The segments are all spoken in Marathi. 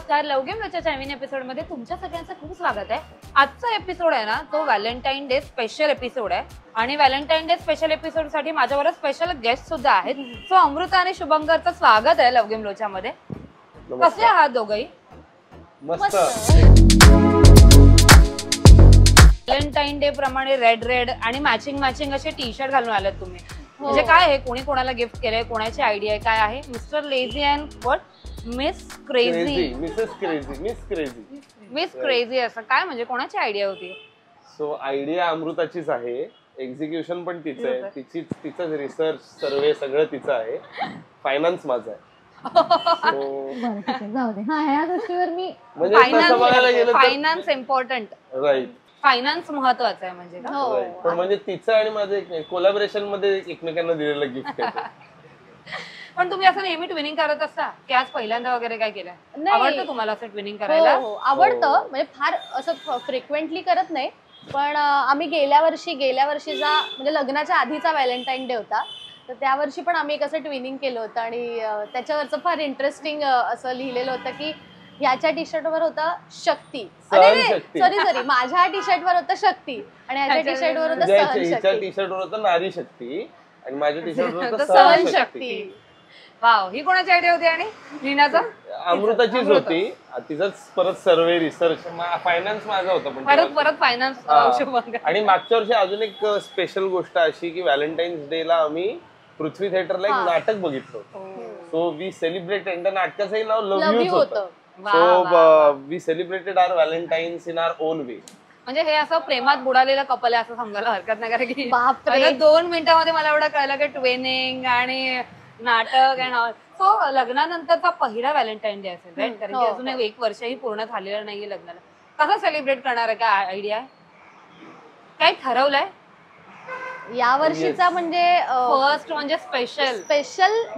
नमस्कार, लवगेम लोचाच्या नवीन एपिसोड मध्ये तुमच्या सगळ्यांचं खूप स्वागत आहे. आजचा एपिसोड आहे ना तो व्हॅलेंटाईन डे स्पेशल एपिसोड आहे आणि व्हॅलेंटाईन डे स्पेशल एपिसोड साठी माझ्याबरोबर स्पेशल गेस्ट सुद्धा आहेत. सो अमृता आणि शुभंकरचं स्वागत आहे लवगेम लोचामध्ये. कसे आहात दोघंही? मस्त. व्हॅलेंटाईन डे प्रमाणे रेड रेड आणि मॅचिंग असे टी शर्ट घालून आलात तुम्ही. म्हणजे काय आहे, कोणी कोणाला गिफ्ट केलंय, कोणाची आयडिया आहे, काय आहे? Mister lazy and what miss crazy, miss crazy असं काय, म्हणजे कोणाची आयडिया होती? सो आयडिया अमृताचीच आहे, एक्झिक्युशन पण तिचं आहे, तिचंच रिसर्च सर्वे सगळं तिचं आहे, फायनान्स माझा आहे. जाऊ दे. हा, ह्या गोष्टीवर मी म्हणजे फायनान्स इम्पॉर्टंट, राईट, फायनान्स महत्वाचं आहे म्हणजे का? पण म्हणजे तिचं आणि माझं कोलॅबोरेशन मध्ये एकमेकांना दिलेलं गिफ्ट आहे. पण तुम्ही असं नेहमी ट्विनिंग करत असता की आज पहिल्यांदा वगैरे काय केलंय? नाही. आवडतं तुम्हाला असं ट्विनिंग करायला? हो, आवडतं. म्हणजे फार असं फ्रिक्वेंटली करत नाही, पण आम्ही गेल्या वर्षीचा म्हणजे लग्नाच्या आधीचा व्हॅलेंटाईन डे होता, तर त्या वर्षी पण आम्ही एक असं ट्विनिंग केलं होतं आणि त्याच्यावरचं फार इंटरेस्टिंग असं लिहिलेलं होतं की ह्याच्या टी शर्टवर होतं शक्ती, सॉरी माझ्या टी शर्टवर होतं शक्ती आणि ह्याच्या टी शर्टवर होतं सहनशक्ती. टी शर्टवर होतं नारी शक्ती आणि माझ्या टी शर्टवर होतं सहनशक्ती. वाव, ही कोणाची आयडिया होती? आणि रीनाचा? अमृताचीच होती. तिचाच परत सर्वे रिसर्च, फायनान्स माझा होता. पण परत फायनान्स. आणि मागच्या वर्षी अजून एक स्पेशल गोष्ट अशी की व्हॅलेंटाईन्स डे ला आम्ही पृथ्वी थिएटरला एक नाटक बघितलं. सो वी सेलिब्रेटेड, नाटकाचंही नाव लव्ह यूज होतं. So we celebrated our Valentine's in our own way. म्हणजे हे असं प्रेमात बुडालेलं कपल आहे असं समजायला हरकत नाही, कारण की 2 मिनिटांमध्ये मला एवढं कळलं की ट्विनिंग आणि नाटक अँड ऑल. सो लग्नानंतरचा पहिला व्हॅलेंटाईन डे असेल, राईट? कारण की अजून 1 वर्षही पूर्ण झालेलं नाहीये लग्नाला. कसं सेलिब्रेट करणार आहे? काय आयडिया आहे? काय ठरवलंय या वर्षीचा? म्हणजे फर्स्ट म्हणजे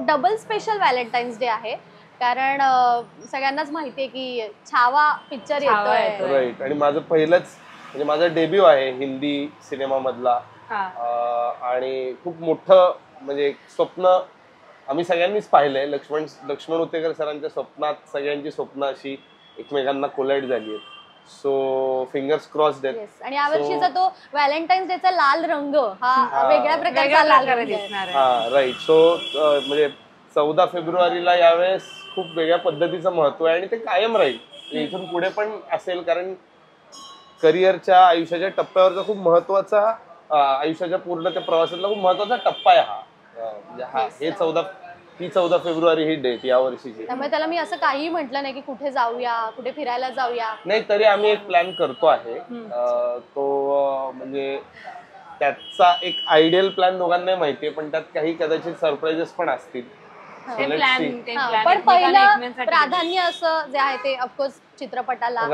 डबल स्पेशल व्हॅलेंटाईन्स डे आहे, कारण सगळ्यांनाच माहितीये की छावा पिक्चर येतोय. राईट. आणि माझं पहिलंच म्हणजे माझा डेब्यू आहे हिंदी सिनेमा मधला आणि खूप मोठं म्हणजे स्वप्न आम्ही सगळ्यांनीच पाहिलंय. लक्ष्मण उतेकर सरांच्या स्वप्नात सगळ्यांची स्वप्न अशी एकमेकांना कोलाइड झाली आहेत. सो फिंगर्स क्रॉस्ड आहेत. आणि यावर्षीचा तो व्हॅलेंटाईन्स डेचा लाल रंग हा वेगळ्या प्रकारचा लाल रंग दिसणार आहे. हा, राईट. सो म्हणजे 14 फेब्रुवारीला यावेळेस खूप वेगळ्या पद्धतीचं महत्व आहे आणि ते कायम राहील. इथून पुढे पण असेल, कारण करिअरच्या आयुष्याच्या टप्प्यावरचा खूप महत्वाचा, आयुष्याच्या पूर्ण त्या प्रवासातला खूप महत्वाचा टप्पा आहे हा. म्हणजे ही 14 फेब्रुवारी ही डेट या वर्षीची. त्यामुळे त्याला मी असं काही म्हटलं नाही की कुठे जाऊया, कुठे फिरायला जाऊया. नाही, तरी आम्ही एक प्लॅन करतो आहे. तो म्हणजे त्याचा एक आयडियल प्लॅन दोघांना माहितीये, पण त्यात काही कदाचित सरप्राइजेस पण असतील. पण पहिलं प्राधान्य असं जे आहे ते ऑफकोर्स चित्रपटाला,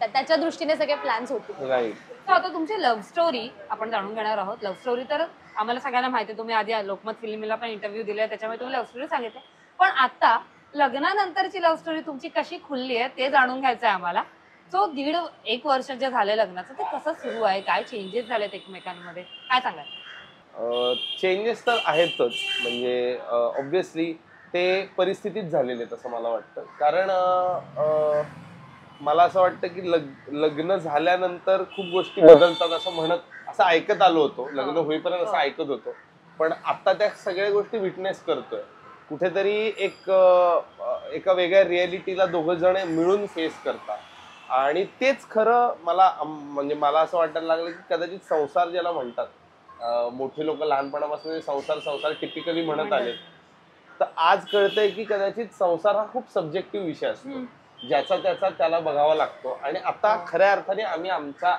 त्याच्या दृष्टीने सगळे प्लॅन्स होते. राईट. आता तुमची लव्ह स्टोरी आपण जाणून घेणार आहोत. लव्ह स्टोरी तर आम्हाला सगळ्यांना माहिती आहे, तुम्ही आधी लोकमत फिल्मीला पण इंटरव्ह्यू दिले, त्याच्यामुळे तुम्ही लव्ह स्टोरी सांगितली. पण आता लग्नानंतरची लव्ह स्टोरी तुमची कशी खुलली आहे ते जाणून घ्यायचं आहे आम्हाला. सो 1.5-1 वर्ष जे झालंय लग्नाचं, ते कसं सुरू आहे, काय चेंजेस झालेत एकमेकांमध्ये, काय सांगाल? चेंजेस तर आहेतच. म्हणजे ऑब्व्हियसली ते परिस्थितीत झालेले असं मला वाटतं. कारण मला असं वाटतं की लग्न झाल्यानंतर खूप गोष्टी बदलतात असं ऐकत आलो होतो. लग्न होईपर्यंत असं ऐकत होतो, पण आता त्या सगळ्या गोष्टी विटनेस करतोय. कुठेतरी एका वेगळ्या रियालिटीला दोघं जण मिळून फेस करतात आणि तेच खरं मला असं वाटायला लागलं की कदाचित संसार ज्याला म्हणतात, मोठे लोक लहानपणापासून संसार टिपिकली म्हणत आले, तर आज कळतंय की कदाचित संसार हा खूप सब्जेक्टिव्ह विषय असतो, ज्याचा त्याला बघावा लागतो. आणि आता खऱ्या अर्थाने आम्ही आमचा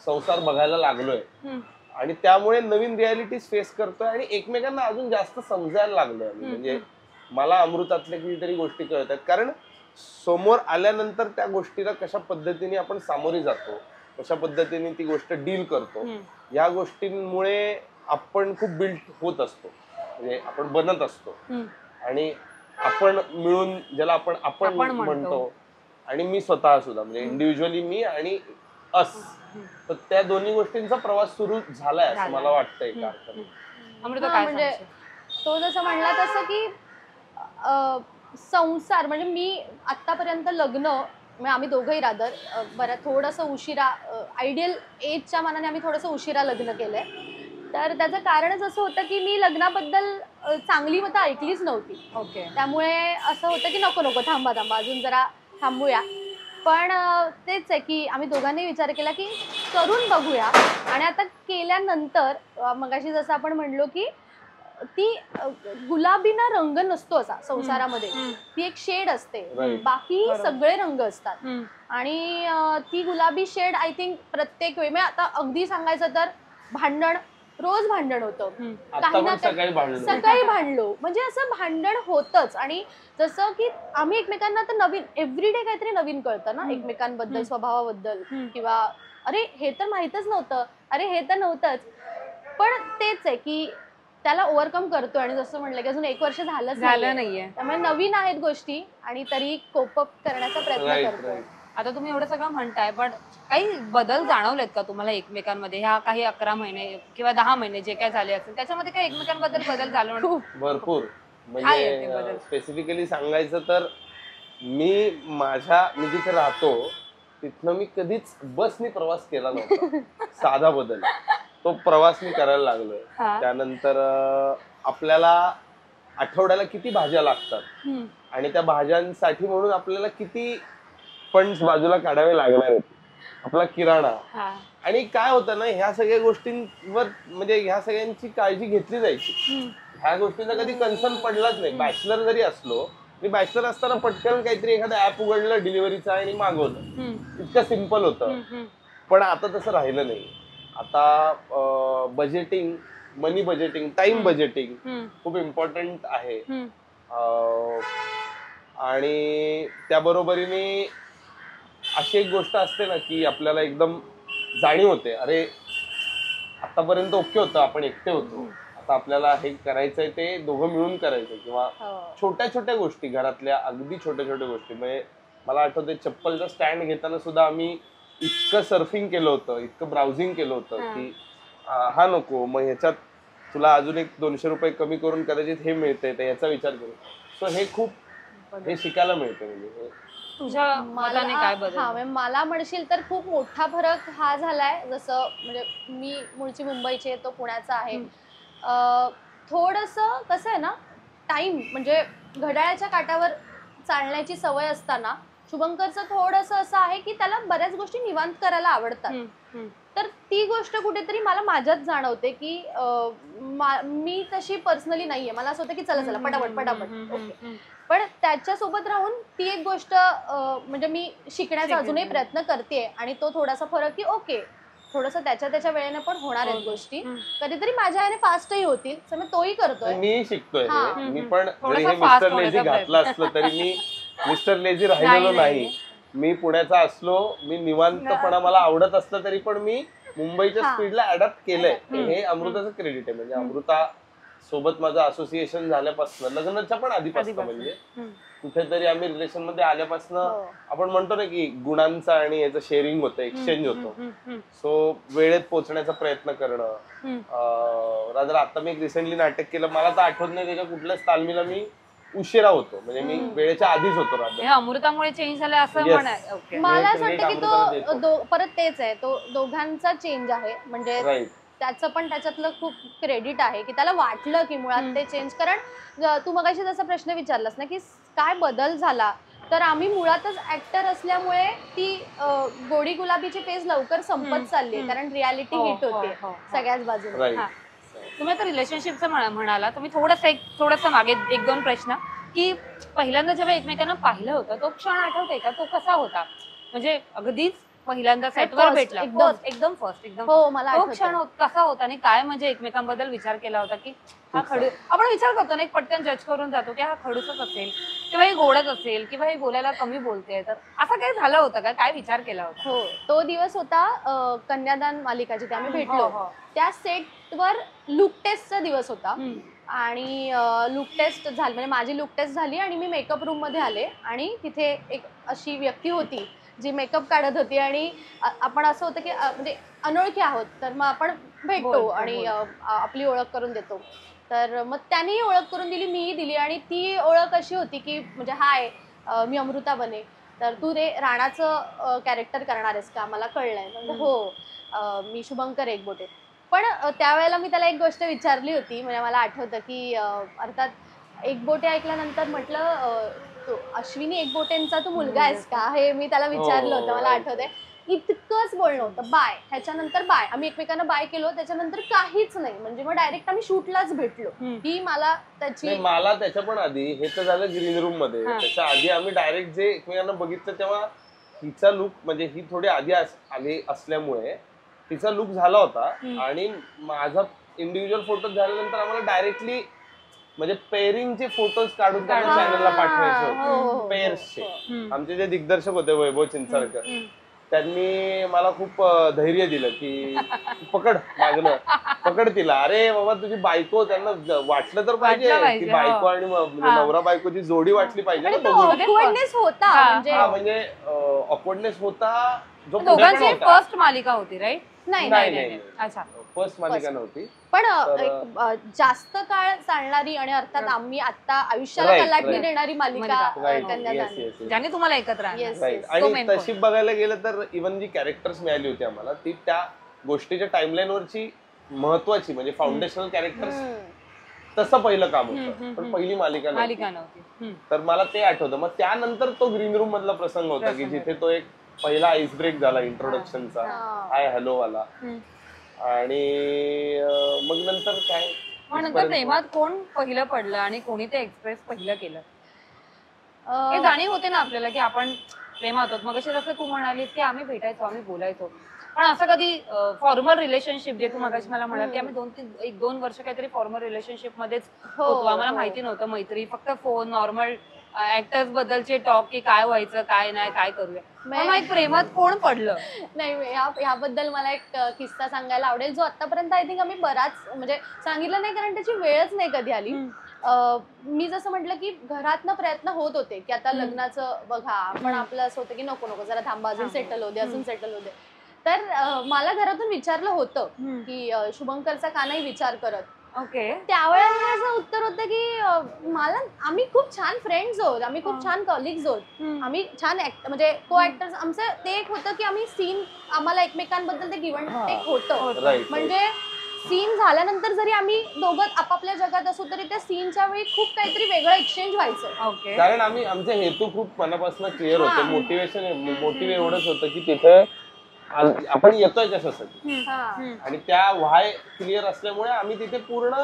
संसार बघायला लागलोय आणि त्यामुळे नवीन रियालिटीज फेस करतोय आणि एकमेकांना अजून जास्त समजायला लागलोय. म्हणजे मला अमृतातल्या कितीतरी गोष्टी कळत आहेत, कारण समोर आल्यानंतर त्या गोष्टीला कशा पद्धतीने आपण सामोरे जातो, कशा पद्धतीने ती गोष्ट डील करतो, या गोष्टींमुळे आपण खूप बिल्ड होत असतो, म्हणजे आपण बनत असतो. आणि आपण मिळून ज्याला आपण म्हणतो, आणि मी स्वतः सुद्धा म्हणजे इंडिव्हिज्युअली मी आणि अस, तर त्या दोन्ही गोष्टींचा प्रवास सुरू झालाय असं मला वाटतंय. म्हणजे तो जसं म्हणला तसं की संसार म्हणजे मी आतापर्यंत लग्न म्हणजे आम्ही दोघंही रादर बरं थोडंसं उशिरा आयडियल एजच्या मानाने आम्ही थोडंसं उशिरा लग्न केलंय. तर त्याचं कारणच असं होतं की मी लग्नाबद्दल चांगली मतं ऐकलीच नव्हती. ओके. त्यामुळे असं होतं की नको नको थांबा अजून जरा थांबूया. पण तेच आहे की आम्ही दोघांनी विचार केला की करून बघूया. आणि आता केल्यानंतर मगाशी जसं आपण म्हणलो की ती गुलाबी ना रंग नसतो असा संसारामध्ये, ती एक शेड असते, बाकी सगळे रंग असतात. आणि ती गुलाबी शेड आय थिंक प्रत्येक वेळी म्हणजे आता अगदी सांगायचं तर भांडण रोज भांडण होतं, काही ना सकाळी भांडलो म्हणजे असं भांडण होतच. आणि जसं की आम्ही एकमेकांना तर नवीन एव्हरीडे काहीतरी नवीन कळतं ना एकमेकांबद्दल, स्वभावाबद्दल, किंवा अरे हे तर माहितच नव्हतं, अरे हे तर नव्हतंच. पण तेच आहे की त्याला ओव्हरकम करतोय. आणि जसं म्हटलं की अजून 1 वर्ष झालं नाहीये, त्यामुळे नवीन आहेत गोष्टी आणि तरी कोप अप करण्याचा प्रयत्न करतोय. आता तुम्ही एवढं सगळं म्हणताय, पण काही बदल जाणवलेत का तुम्हाला एकमेकांमध्ये ह्या काही 11 महिने किंवा 10 महिने जे काय झाले असेल त्याच्यामध्ये काही एकमेकांबद्दल बदल झाला? भरपूर. म्हणजे स्पेसिफिकली सांगायचं तर मी जिथे राहतो तिथनं मी कधीच बसनी प्रवास केला नव्हता. साधा बदल तो प्रवास मी करायला लागलोय. त्यानंतर आपल्याला आठवड्याला किती भाज्या लागतात आणि त्या भाज्यांसाठी म्हणून आपल्याला किती फंड्स बाजूला काढावे लागणार आहेत, आपला किराणा. आणि काय होतं ना, ह्या सगळ्या गोष्टींवर म्हणजे ह्या सगळ्यांची काळजी घेतली जायची. ह्या गोष्टींचा कधी कन्सर्न पडलाच नाही. बॅचलर जरी असलो, मी बॅचलर असताना पटकन काहीतरी एखादं ऍप उघडलं डिलिव्हरीचं आणि मागवलं, इतकं सिम्पल होतं. पण आता तसं राहिलं नाही. आता बजेटिंग, मनी बजेटिंग, टाइम बजेटिंग खूप इम्पॉर्टंट आहे. आणि त्याबरोबरीने अशी एक गोष्ट असते ना की आपल्याला एकदम जाणीव होते, अरे आतापर्यंत ओके होतं, आपण एकटे होतो, आता आपल्याला हे करायचंय ते दोघं मिळून करायचं. किंवा छोट्या छोट्या गोष्टी घरातल्या, अगदी छोट्या छोट्या गोष्टी. म्हणजे मला आठवतंय चप्पलचा स्टँड घेताना सुद्धा आम्ही इतकं सर्फिंग केलं होतं, इतकं ब्राउझिंग केलं होतं की हा नको, मग ह्याच्यात तुला अजून एक 200 रुपये कमी करून कदाचित हे मिळतंय, तर याचा विचार करू. सो हे खूप हे शिकायला मिळतं. म्हणजे तुझ्या मताने काय बदल? मला म्हणशील तर खूप मोठा फरक हा झालाय. जसं म्हणजे मी मूळची मुंबईची आहे, तो पुण्याचा आहे. थोडंसं कसं आहे ना, टाइम म्हणजे घड्याळाच्या काटावर चालण्याची सवय असताना शुभंकरचं थोडंसं असं आहे की त्याला बऱ्याच गोष्टी निवांत करायला आवडतात. तर ती गोष्ट कुठेतरी मला माझ्यात जाणवते की मी तशी पर्सनली नाहीये. मला असं होतं की चला पटापट. पण त्याच्यासोबत राहून ती एक गोष्ट म्हणजे मी शिकण्याचा अजूनही प्रयत्न करतेय. आणि तो थोडासा फरक की ओके, थोडंसं त्याच्या वेळेने पण होणार आहेत गोष्टी, कधीतरी माझ्या याने फास्टही होतील, तर मी तोही करतोय. मी शिकतोय. मी पण जरी हे मिस्टर लेझी घातलं असलं तरी मी मिस्टर लेझी राहिलेलो नाही. मी पुण्याचा असलो, मी निवांतपणा मला आवडत असलं तरी पण मी मुंबईच्या स्पीडला अडॅप्ट केलंय. हे अमृताचं क्रेडिट आहे. म्हणजे अमृता सोबत माझं असोसिएशन झाल्यापासून, लग्नाच्या पण आधीपासून, म्हणजे कुठेतरी आम्ही रिलेशन मध्ये आल्यापासून आपण म्हणतो ना की गुणांचा आणि याचं शेअरिंग होतं, एक्सचेंज होतो. सो वेळेत पोहोचण्याचा प्रयत्न करणं. रादर आता मी एक रिसेंटली नाटक केलं, मला तर आठवत नाही त्याच्या कुठल्याच तालमीला मी उशिरा होतो. म्हणजे मी वेळेच्या आधीच होतो. रादर अमृतामुळे चेंज झालं असं म्हणाय. मला असं वाटतं की तो परत तेच आहे, तो दोघांचा चेंज आहे. म्हणजे त्याचं पण त्याच्यातलं खूप क्रेडिट आहे की त्याला वाटलं की मुळात ते चेंज. कारण तू मगाशी जसा प्रश्न विचारलास ना की काय बदल झाला, तर आम्ही मुळातच ऍक्टर असल्यामुळे ती गोडी गुलाबीची फेज लवकर संपत चालली आहे. कारण रियालिटी हिट होते सगळ्याच बाजूला. तुम्ही आता रिलेशनशिपचं म्हणाला, तुम्ही थोडंसं मागे 1-2 प्रश्न की पहिल्यांदा जेव्हा एकमेकांना पाहिलं होतं तो क्षण आठवतोय का? तो कसा होता? म्हणजे अगदीच पहिल्यांदा सेटवर भेटला एकदम फर्स्ट हो, मला तो क्षण कसा होता आणि काय म्हणजे एकमेकांबद्दल विचार केला होता की हा खडू, आपण विचार करतो ना एक पटकन जज करून जातो की हा खडूसच असेल किंवा ही गोडच असेल किंवा ही बोलायला कमी बोलते, तर असं काही झालं होतं का? काय विचार केला होता? हो, तो दिवस होता कन्यादान मालिका जिथे आम्ही भेटलो. त्या सेटवर लुक टेस्टचा दिवस होता. आणि लुक टेस्ट झाली, म्हणजे माझी लुक टेस्ट झाली आणि मी मेकअप रूम मध्ये आले आणि तिथे एक अशी व्यक्ती होती जी मेकअप काढत होती. आणि आपण असं होतं की म्हणजे अनोळखी आहोत, तर मग आपण भेटतो आणि आपली ओळख करून देतो. तर मग त्यांनीही ओळख करून दिली, मीही दिली. आणि ती ओळख अशी होती की म्हणजे हाय, मी अमृता बने, तर तू रे राणाचं कॅरेक्टर करणार आहेस का, मला कळलंय. म्हणजे हो, मी शुभंकर एकबोटे. पण त्यावेळेला मी त्याला एक गोष्ट विचारली होती, म्हणजे मला आठवतं की अर्थात एकबोटे ऐकल्यानंतर म्हटलं, अश्विनी एकबोटेंचा तू मुलगा आहेस का, हे मी त्याला विचारलं होतं. मला आठवतंय इतकंच बोलणं होतं. बाय, ह्याच्यानंतर बाय, आम्ही एकमेकांना बाय केलो, त्याच्यानंतर काहीच नाही. म्हणजे मग डायरेक्ट आम्ही शूटलाच भेटलो. ही मला त्याची मला त्याच्या पण आधी, हे तर झालं ग्रीन रूम मध्ये, त्याच्या आधी आम्ही डायरेक्ट जे एकमेकांना बघितलं तेव्हा हिचा लुक, म्हणजे ही थोडी आधी आली असल्यामुळे तिचा लुक झाला होता. आणि माझा इंडिव्हिज्युअल फोटो झाल्यानंतर आम्हाला डायरेक्टली म्हणजे पेअरिंगचे फोटोज काढून त्यांना चॅनलला पाठवायचे होते, पेअर्सचे. आमचे जे दिग्दर्शक होते वैभव चिंचाळकर, त्यांनी मला खूप धैर्य दिलं की पकड मागणं, पकड तिला, अरे बाबा तुझी बायको, त्यांना वाटलं तर पाहिजे की बायको आणि नवरा बायकोची जोडी वाटली पाहिजे ना. ऑकवर्डनेस होता, म्हणजे ऑकवर्डनेस होता जो दोघांची फर्स्ट मालिका होती, राईट? नाही, अच्छा, फर्स्ट मालिका नव्हती, पण जास्त काळ चालणारी आणि अर्थात आम्ही आता आयुष्याला कलाटणी देणारी मालिका कन्यादान, ज्याने तुम्हाला एकत्र आणलं. आणि तशी बघायला गेलं तर इव्हन जी कॅरेक्टर्स मिळाली होती आम्हाला, ती त्या गोष्टीच्या टाइमलाईन वरची महत्वाची, म्हणजे फाउंडेशनल कॅरेक्टर्स, तसं पहिलं काम होतं. पण पहिली मालिका नव्हती. तर मला ते आठवतं. मग त्यानंतर तो ग्रीन रूम मधला प्रसंग होता की जिथे तो एक पहिला आईस ब्रेक झाला इंट्रोडक्शनचा, हाय हॅलो वाला. आणि मग नंतर काय, नंतर प्रेमात कोण पहिलं पडलं आणि कोणी ते एक्सप्रेस पहिलं केलं, हे जाणीव होते ना आपल्याला की आपण प्रेमात होत. मग जसं तू म्हणालीस की आम्ही भेटायचो, आम्ही बोलायचो, पण असं कधी फॉर्मल रिलेशनशिप, जे तू मगाशी मला म्हणाल की आम्ही 2 वर्ष काहीतरी फॉर्मल रिलेशनशिप मध्येच होतो, आम्हाला माहिती नव्हतं मैत्री, फक्त फोन, नॉर्मल ऍक्टर्स बद्दलचे टॉक की काय व्हायचं काय नाही, काय करूया. मग प्रेमात कोण पडलं? नाही, ह्याबद्दल मला एक किस्सा सांगायला आवडेल, जो आतापर्यंत आय थिंक आम्ही बराच म्हणजे सांगितलं नाही, कारण त्याची वेळच नाही कधी आली. मी जसं म्हटलं की घरातनं प्रयत्न होत होते की आता लग्नाचं बघा, पण आपलं असं होतं की नको नको, जरा थांबा, अजून सेटल होऊ दे, अजून सेटल होऊ दे. तर मला घरातून विचारलं होतं की शुभंकरचा का नाही विचार करत. ओके, त्यावेळेला असं उत्तर होतं की मला, आम्ही खूप छान फ्रेंड्स आहोत, आम्ही खूप छान कलिग्स आहोत, आम्ही छान म्हणजे को ऍक्टर्स. आमचं ते एक होतं की आम्ही सीन, आम्हाला एकमेकांबद्दल ते गिव्ह अँड टेक होतं. म्हणजे सीन झाल्यानंतर जरी आम्ही दोघं आपापल्या जगात असू तरी त्या सीनच्या वेळी खूप काहीतरी वेगळं एक्सचेंज व्हायचं. कारण आमचे हेतू खूप मनापासून क्लिअर होते. मोटिव्ह एवढंच होतं की तिथे आपण येतोय कशासाठी, आणि त्या व्हाय क्लिअर असल्यामुळे आम्ही तिथे पूर्ण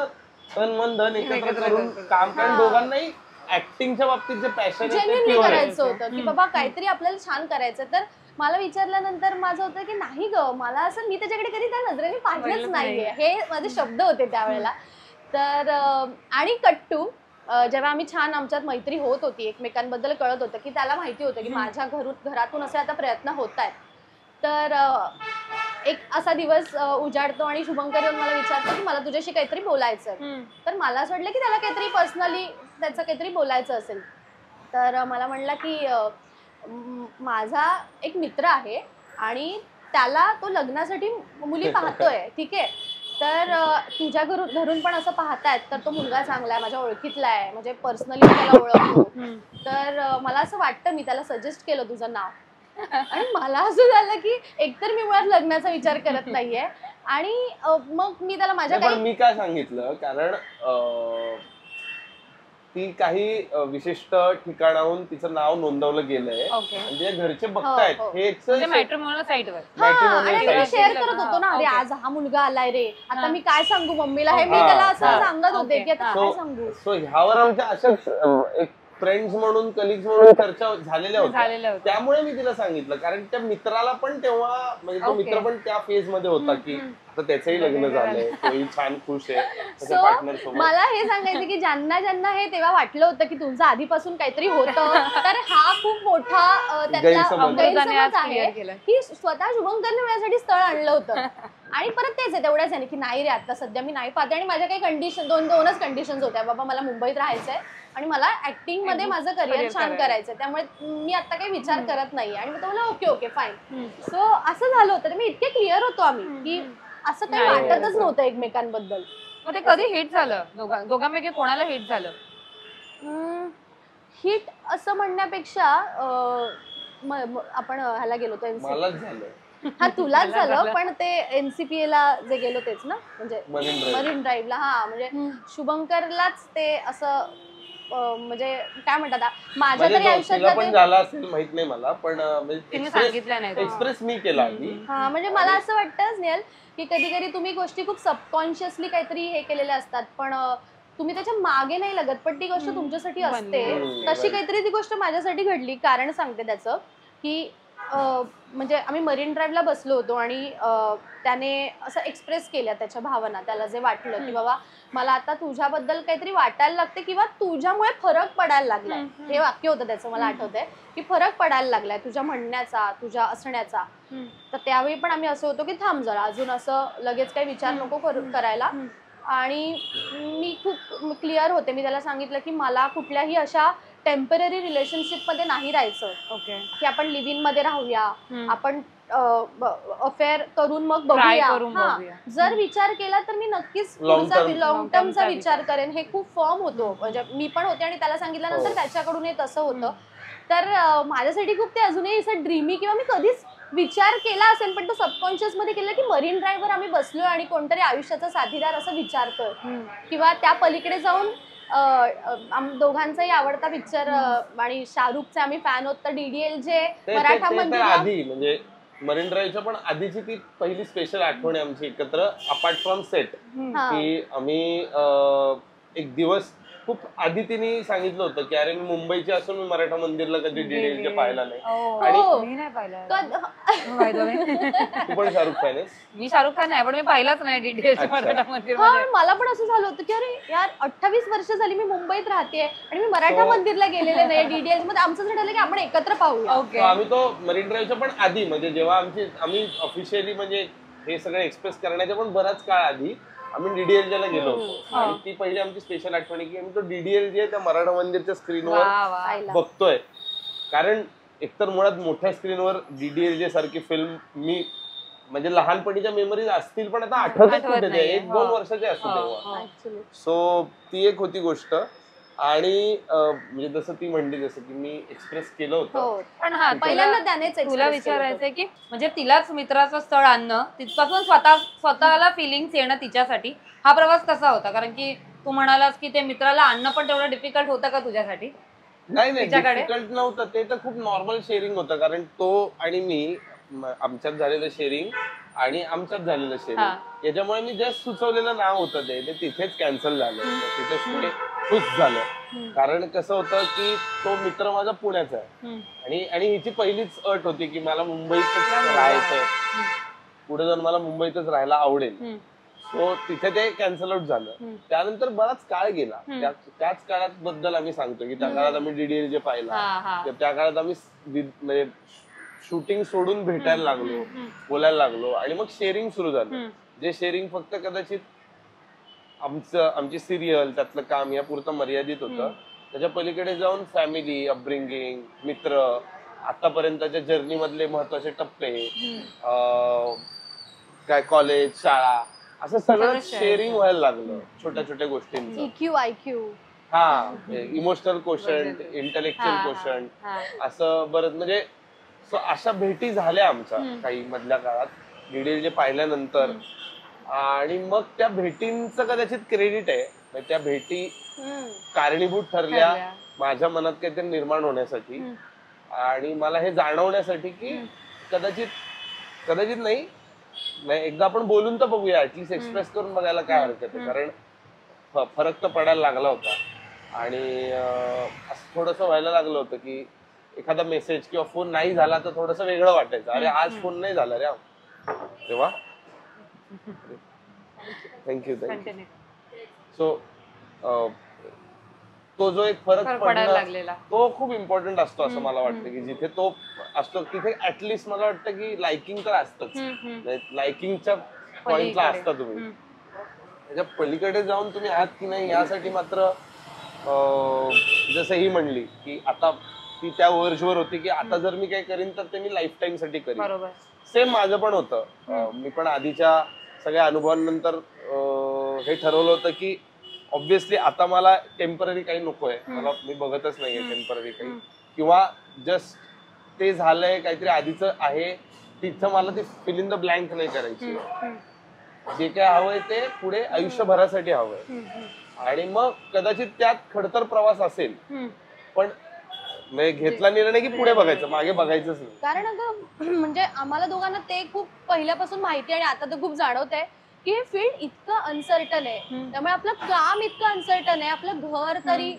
तन मन धन एकत्र करून काम, कारण दोघांनाही ऍक्टिंगच्या बाबतीत जे पॅशन जेन्युइनली करायचं होतं की बाबा काहीतरी आपल्याला छान करायचं. तर मला विचारल्यानंतर माझं होतं की नाही ग, मला असं, मी त्याच्याकडे कधी त्या नजरेने पाहिलंच नाहीये, हे माझे शब्द होते त्यावेळेला. तर आणि कट्टू, जेव्हा आम्ही छान आमच्यात मैत्री होत होती, एकमेकांबद्दल कळत होतं की त्याला माहिती होतं की माझ्या घरातून असे आता प्रयत्न होत आहेत. तर एक असा दिवस उजाडतो आणि शुभंकर येऊन मला विचारतो की मला तुझ्याशी काहीतरी बोलायचं. तर मला असं वाटलं की त्याला काहीतरी पर्सनली त्याचं काहीतरी बोलायचं असेल. तर मला म्हणला की माझा एक मित्र आहे आणि त्याला तो लग्नासाठी मुली पाहतोय, ठीक आहे, तर तुझ्या घरून पण असं पाहतायत, तर तो मुलगा चांगला आहे, माझ्या ओळखीतला आहे, म्हणजे पर्सनली त्याला ओळखतो. तर मला असं वाटतं, मी त्याला सजेस्ट केलं तुझं नाव. आणि मला असं झालं की एकतर मी मुळात लग्नाचा विचार करत नाहीये, आणि मग मी त्याला माझ्या मी काय सांगितलं, कारण ती काही विशिष्ट ठिकाणाहून तिचं नाव नोंदवलं गेलंय आणि तिच्या घरचे बघतायत, हेच मॅट्रिमोनियल साईटवर शेअर करत होतो ना, अरे आज हा मुलगा आलाय रे, आता मी काय सांगू मम्मीला, हे मी त्याला असं सांगत होते की आता काय सांगू. सो ह्यावर आमच्या अशाच एक फ्रेंड्स म्हणून, कलिग्स म्हणून चर्चा झालेल्या होत्या. त्यामुळे मी तिला सांगितलं, कारण त्या मित्राला पण तेव्हा, म्हणजे तो मित्र पण त्या फेज मध्ये होता की आता त्याचंही लग्न झालंय, तोही छान खुश आहे त्याच्या पार्टनर सोबत. मला हे सांगायचं की ज्यांना ज्यांना हे तेव्हा वाटलं होतं की तुमचं आधीपासून काहीतरी होतं, तर हा खूप मोठा गैरसमज आहे की स्वतः शुभंकरने माझ्यासाठी स्थळ आणलं होतं. आणि परत तेच आहे, तेवढ्याच आहे की नाही रे, आता सध्या मी नाही पाहते, आणि माझ्या काही कंडिशन, दोनच कंडिशन्स होत्या. बाबा मला मुंबईत राहायचंय आणि मला ऍक्टिंग मध्ये माझं करिअर छान करायचं, त्यामुळे मी आता काही विचार करत नाही. आणि मग तो बोलला ओके ओके फाईन. सो असं झालं होतं. मी इतके क्लिअर होतो आम्ही की असं काही वाटतच नव्हतं एकमेकांबद्दल. मग ते कधी हिट झालं दोघांपैकी कोणाला हिट झालं? हिट असं म्हणण्यापेक्षा आपण ह्याला गेलो होतो मलाच झालं. हा तुलाच झालं, पण ते NCPA ला जे गेलो तेच ना, म्हणजे मरीन मरीन ड्राईव्हला. हा म्हणजे शुभंकरलाच ते असं म्हणजे काय म्हणतात माझ्या तरी आयुष्यात पण झालं असेल माहित नाही मला, पण सांगितलं नाही एक्सप्रेस मी केला आधी. हा म्हणजे मला असं वाटतं स्नेहल की कधी कधी तुम्ही गोष्टी खूप सबकॉन्शियसली काहीतरी हे केलेल्या असतात, पण तुम्ही त्याच्या मागे नाही लागत, पण ती गोष्ट तुमच्यासाठी असते. तशी काहीतरी ती गोष्ट माझ्यासाठी घडली. कारण सांगते त्याचं की म्हणजे आम्ही मरीन ड्राईव्हला बसलो होतो आणि त्याने असं एक्सप्रेस केल्या त्याच्या भावना, त्याला जे वाटलं की बाबा मला आता तुझ्याबद्दल काहीतरी वाटायला लागते किंवा तुझ्यामुळे फरक पडायला लागलाय. हे वाक्य होतं त्याचं, मला आठवतंय की फरक पडायला लागलाय तुझ्या म्हणण्याचा, तुझ्या असण्याचा. तर त्यावेळी पण आम्ही असं होतो की थांब जरा, अजून असं लगेच काही विचार नको करायला. आणि मी खूप क्लिअर होते. मी त्याला सांगितलं की मला कुठल्याही अशा टेम्पररी रिलेशनशिप मध्ये नाही राहायचं. ओके. की आपण लिव्ह इन मध्ये राहूया, आपण अफेअर करून मग बघूया. जर विचार केला तर मी नक्कीच लॉंग टर्मचा विचार करेन. हे खूप फर्म होतो, म्हणजे मी पण होते आणि त्याला सांगितल्यानंतर त्याच्याकडून हे तसं होतं. तर माझ्यासाठी खूप ते अजूनही असं ड्रीमी, किंवा मी कधीच विचार केला असेल पण तो सबकॉन्शियस मध्ये केला की मरीन ड्राईव्हवर आम्ही बसलोय आणि कोणतरी आयुष्याचा साथीदार असं विचारतोय. किंवा त्या पलीकडे जाऊन दोघांचाही आवडता पिक्चर आणि शाहरुखचे आम्ही फॅन होत, तर DDLJ मराठा मंदिर आधी, म्हणजे मरीन ड्राईव्हच्या पण आधीची ती पहिली स्पेशल आठवण आहे आमची एकत्र, अपार्ट फ्रॉम सेट. की आम्ही एक दिवस खूप आधी तिने सांगितलं होतं की अरे मी मुंबईची असून मी मराठा मंदिरला कधी DDLJ पाहिला नाही. आणि मी नाही पाहिलं. तू पण शाहरुख फॅन आहेस? मी शाहरुख खान आहे, पण मी पाहिलाच नाही DDLJ मराठा मंदिर. मला पण असं झालं होतं की अरे यार 28 वर्ष झाली मी मुंबईत राहते आणि मी मराठा मंदिरला गेलेले नाही. DDLJ मध्ये आमचं असं ठरलं की आपण एकत्र पाहूया. आम्ही तो मरीन ड्राईव्हच्या पण आधी, म्हणजे जेव्हा आम्ही ऑफिशियली म्हणजे हे सगळं एक्सप्रेस करण्याच्या पण बराच काळ आधी आम्ही DDLJ ला गेलो होतो. आणि ती पहिली आमची स्पेशल आठवण आहे की आम्ही तो DDLJ त्या मराठा मंदिरच्या स्क्रीनवर बघतोय. कारण एकतर मुळात मोठ्या स्क्रीनवर DDLJ सारखी फिल्म मी म्हणजे लहानपणीच्या मेमरीज असतील पण आता आठवत कुठे ते 1-2 वर्षाचे असतील तेव्हा. सो ती एक होती गोष्ट. आणि म्हणजे जसं ती म्हणली, जसं की मी एक्सप्रेस केलं होतं. पण हा पहिल्यांदा त्यानेच तुला विचारायचंय की म्हणजे तिलाच मित्राचं स्थळ आणणं, तिथपासून स्वतःला फिलिंग्स येणं तिच्यासाठी, हा प्रवास कसा होता? कारण की तू म्हणालास की ते मित्राला आणणं पण तेवढं डिफिकल्ट होतं का तुझ्यासाठी? नाही डिफिकल्ट नव्हतं, ते तर खूप नॉर्मल शेअरिंग होतं. कारण तो आणि मी, आमच्यात झालेलं शेअरिंग आणि आमच्यात झालेलं शेअरिंग, याच्यामुळे मी जस्ट सुचवलेलं नाव होतं ते तिथेच कॅन्सल झालं. तिथेच खुश झालं. कारण कसं होतं की तो मित्र माझा पुण्याचा आहे आणि हिची पहिलीच अट होती की मला मुंबईतच राहायचंय, पुढे जाऊन मला मुंबईतच राहायला आवडेल. सो तिथे ते कॅन्सल आउट झालं. त्यानंतर बराच काळ गेला. त्याच काळात बद्दल आम्ही सांगतो की त्या काळात आम्ही DDLJ पाहिला, त्या काळात आम्ही म्हणजे शूटिंग सोडून भेटायला लागलो, बोलायला लागलो आणि मग शेअरिंग सुरू झालं. जे शेअरिंग फक्त कदाचित आमची सिरियल, त्यातलं काम या पुरतं मर्यादित होतं. त्याच्या पलीकडे जाऊन फॅमिली, अपब्रिंगिंग, मित्र, आतापर्यंतच्या जर्नी मधले महत्वाचे टप्पे, काय कॉलेज, शाळा, असं सगळं शेअरिंग व्हायला लागलं छोट्या छोट्या गोष्टींचं. EQ, IQ, emotional quotient, intellectual quotient, असं बरंच. म्हणजे अशा भेटी झाल्या आमच्या काही मधल्या काळात DDLJ पाहिल्यानंतर. आणि मग त्या भेटींचं कदाचित क्रेडिट आहे, त्या भेटी कारणीभूत ठरल्या माझ्या मनात काहीतरी निर्माण होण्यासाठी आणि मला हे जाणवण्यासाठी की कदाचित नाही एकदा आपण बोलून तर बघूया, ऍटलीस्ट एक्सप्रेस करून बघायला काय हरकत आहे. कारण फरक तर पडायला लागला होता आणि असं थोडंसं व्हायला लागलं होतं की एखादा मेसेज किंवा फोन नाही झाला तर थोडंसं वेगळं वाटायचं. अरे आज फोन नाही झाला रे तेव्हा. थँक्यू. सो तो जो एक फरक पडला तो खूप इम्पॉर्टंट असतो असं मला वाटतं की जिथे तो असतो तिथे ऍटलिस्ट मला वाटतं की लाइकिंग तर असतंच. लाइकिंगच्या पॉइंटला असता तुम्ही, त्याच्या पलीकडे जाऊन तुम्ही आहात की नाही यासाठी मात्र जसं ही म्हणली की आता ती त्या वर्षभर होती की आता जर मी काही करीन तर ते मी लाईफ टाइम साठी करीन. सेम माझं पण होतं. मी पण आधीच्या सगळ्या अनुभवांनंतर हे ठरवलं होतं की ऑब्व्हियसली आता मला टेम्पररी काही नकोय, मला मी बघतच नाहीये टेम्पररी काही, किंवा जस्ट ते झालंय काहीतरी आधीचं आहे तिथं मला ते फिल इन द ब्लँक नाही करायची. जे काय हवंय ते पुढे आयुष्यभरासाठी हवंय. आणि मग कदाचित त्यात खडतर प्रवास असेल, पण घेतला निर्णय की पुढे बघायचं, मागे बघायचंच नाही. कारण अगं म्हणजे आम्हाला दोघांना ते खूप पहिल्यापासून माहिती आणि आता तर खूप जाणवत आहे की हे फील्ड इतकं अनसर्टन आहे, त्यामुळे आपलं काम इतकं अनसर्टन आहे, आपलं घर तरी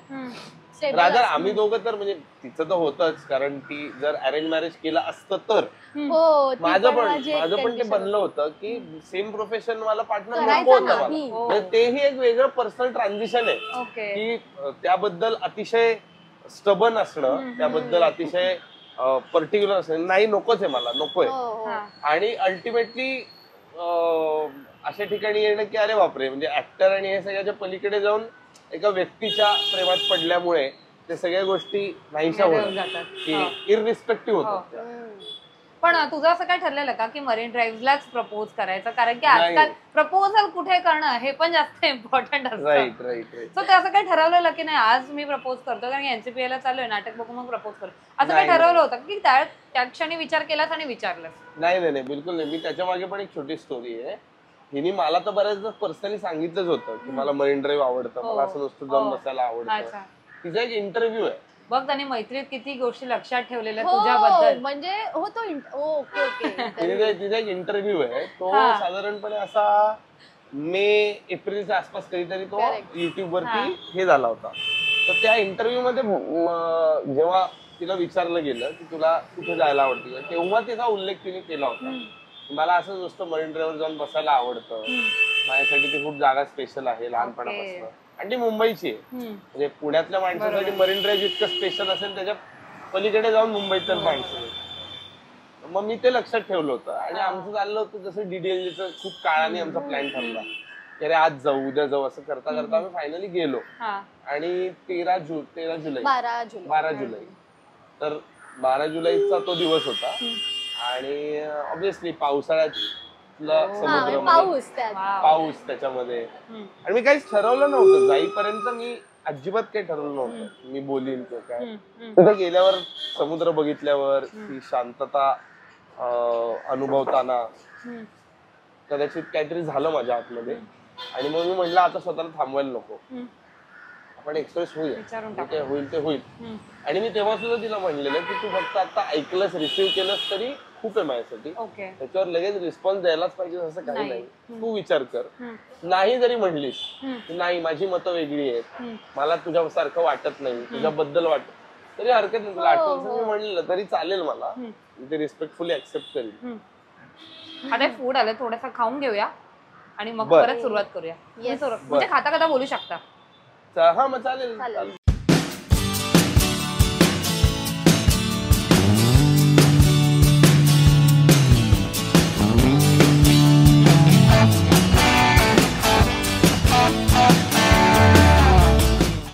रादर आम्ही दोघं तर म्हणजे तिचं तर होतच, कारण ती जर अरेंज मॅरेज केलं असतं तर माझं पण ते बनलं होतं की सेम प्रोफेशन मला पार्टनर नको होतं मला. म्हणजे तेही एक वेगळं पर्सनल ट्रान्झिशन आहे की त्याबद्दल अतिशय स्टबन असणं, त्याबद्दल अतिशय पर्टिक्युलर असणं, नाही नकोच आहे मला, नकोय. आणि अल्टिमेटली अशा ठिकाणी येणं की अरे बापरे, म्हणजे ऍक्टर आणि हे सगळ्याच्या पलीकडे जाऊन एका व्यक्तीच्या प्रेमात पडल्यामुळे ते सगळ्या गोष्टी नाहीशा होतात की इररिस्पेक्टिव्ह होतात. पण तुझं असं काय ठरलेलं का की मरीन ड्राईव्हलाच प्रपोज करायचं, कारण की आजकाल प्रपोजल कुठे करणं हे पण जास्त इम्पॉर्टंट असतं. राईट. सो ते असं काय ठरवलेलं की नाही आज मी प्रपोज करतो कारण एनसीपीए ला चालू आहे, नाटक बघून मग प्रपोज करतो, असं काय ठरवलं होतं की त्या क्षणी विचार केलास आणि विचारलं? नाही बिलकुल नाही. मी त्याच्या मागे पण एक छोटी स्टोरी आहे. हिने मला तर बऱ्याचदा पर्सनली सांगितलंच होतं की मला मरीन ड्राईव्ह आवडतं, मला असं नुसतं जाऊन बसायला आवडतं. तिचा एक इंटरव्ह्यू आहे बघ, त्याने मैत्रीत किती गोष्टी लक्षात ठेवलेल्या तुझ्याबद्दल. म्हणजे ओके तिचा एक इंटरव्ह्यू आहे, तो साधारणपणे असा मे एप्रिलच्या आसपास कधीतरी तो युट्यूब वरती हे झाला होता. तर त्या इंटरव्ह्यू मध्ये जेव्हा तिला विचारलं गेलं की तुला कुठे जायला आवडतं, तेव्हा तिचा उल्लेख तिने केला होता, मला असं नुसतं मरीन ड्राईव्हवर जाऊन बसायला आवडतं, माझ्यासाठी ती खूप जागा स्पेशल आहे लहानपणापासून, आणि ती मुंबईची आहे. म्हणजे पुण्यातल्या माणसासाठी मरीन ड्राईव्ह जितकं स्पेशल असेल त्याच्या पलीकडे जाऊन मुंबईचं माणसं. मग मी ते लक्षात ठेवलं होतं आणि आमचं चाललं होतं जसं डीडीएलजीचं खूप काळाने आमचा प्लॅन ठरला की अरे आज जाऊ उद्या जाऊ, असं करता करता आम्ही फायनली गेलो. आणि 12 जुलै तर 12 जुलैचा तो दिवस होता आणि ऑब्व्हियसली पावसाळ्यातला समुद्र, पाऊस त्याच्यामध्ये. आणि मी काहीच ठरवलं नव्हतं जाईपर्यंत, मी अजिबात काही ठरवलं नव्हतं मी बोलीन किंवा काय. तिथे गेल्यावर समुद्र बघितल्यावर ती शांतता अनुभवताना कदाचित काहीतरी झालं माझ्या आतमध्ये आणि मग मी म्हटलं आता स्वतःला थांबवायला नको, आपण एक्सप्रेस होऊया, ते होईल ते होईल. आणि मी तेव्हा सुद्धा तिला म्हणलेलं की तू फक्त आता ऐकलंस, रिसीव्ह केलंस तरी खूप आहे माझ्यासाठी, त्याच्यावर लगेच रिस्पॉन्स द्यायलाच पाहिजे असं काही नाही. तू विचार कर, नाही जरी म्हणलीस नाही माझी मतं वेगळी आहेत, मला तुझ्यासारखं वाटत नाही, तुझ्याबद्दल वाटत तरी हरकत नाही, तुला आठवण मी म्हणलेलं तरी चालेल, मला ते रिस्पेक्टफुली ऍक्सेप्ट करेल. आता फूड आलं, थोडंसं खाऊन घेऊया आणि मग परत सुरुवात करूया. म्हणजे खाता खाता बोलू शकता. हा मग चालेल.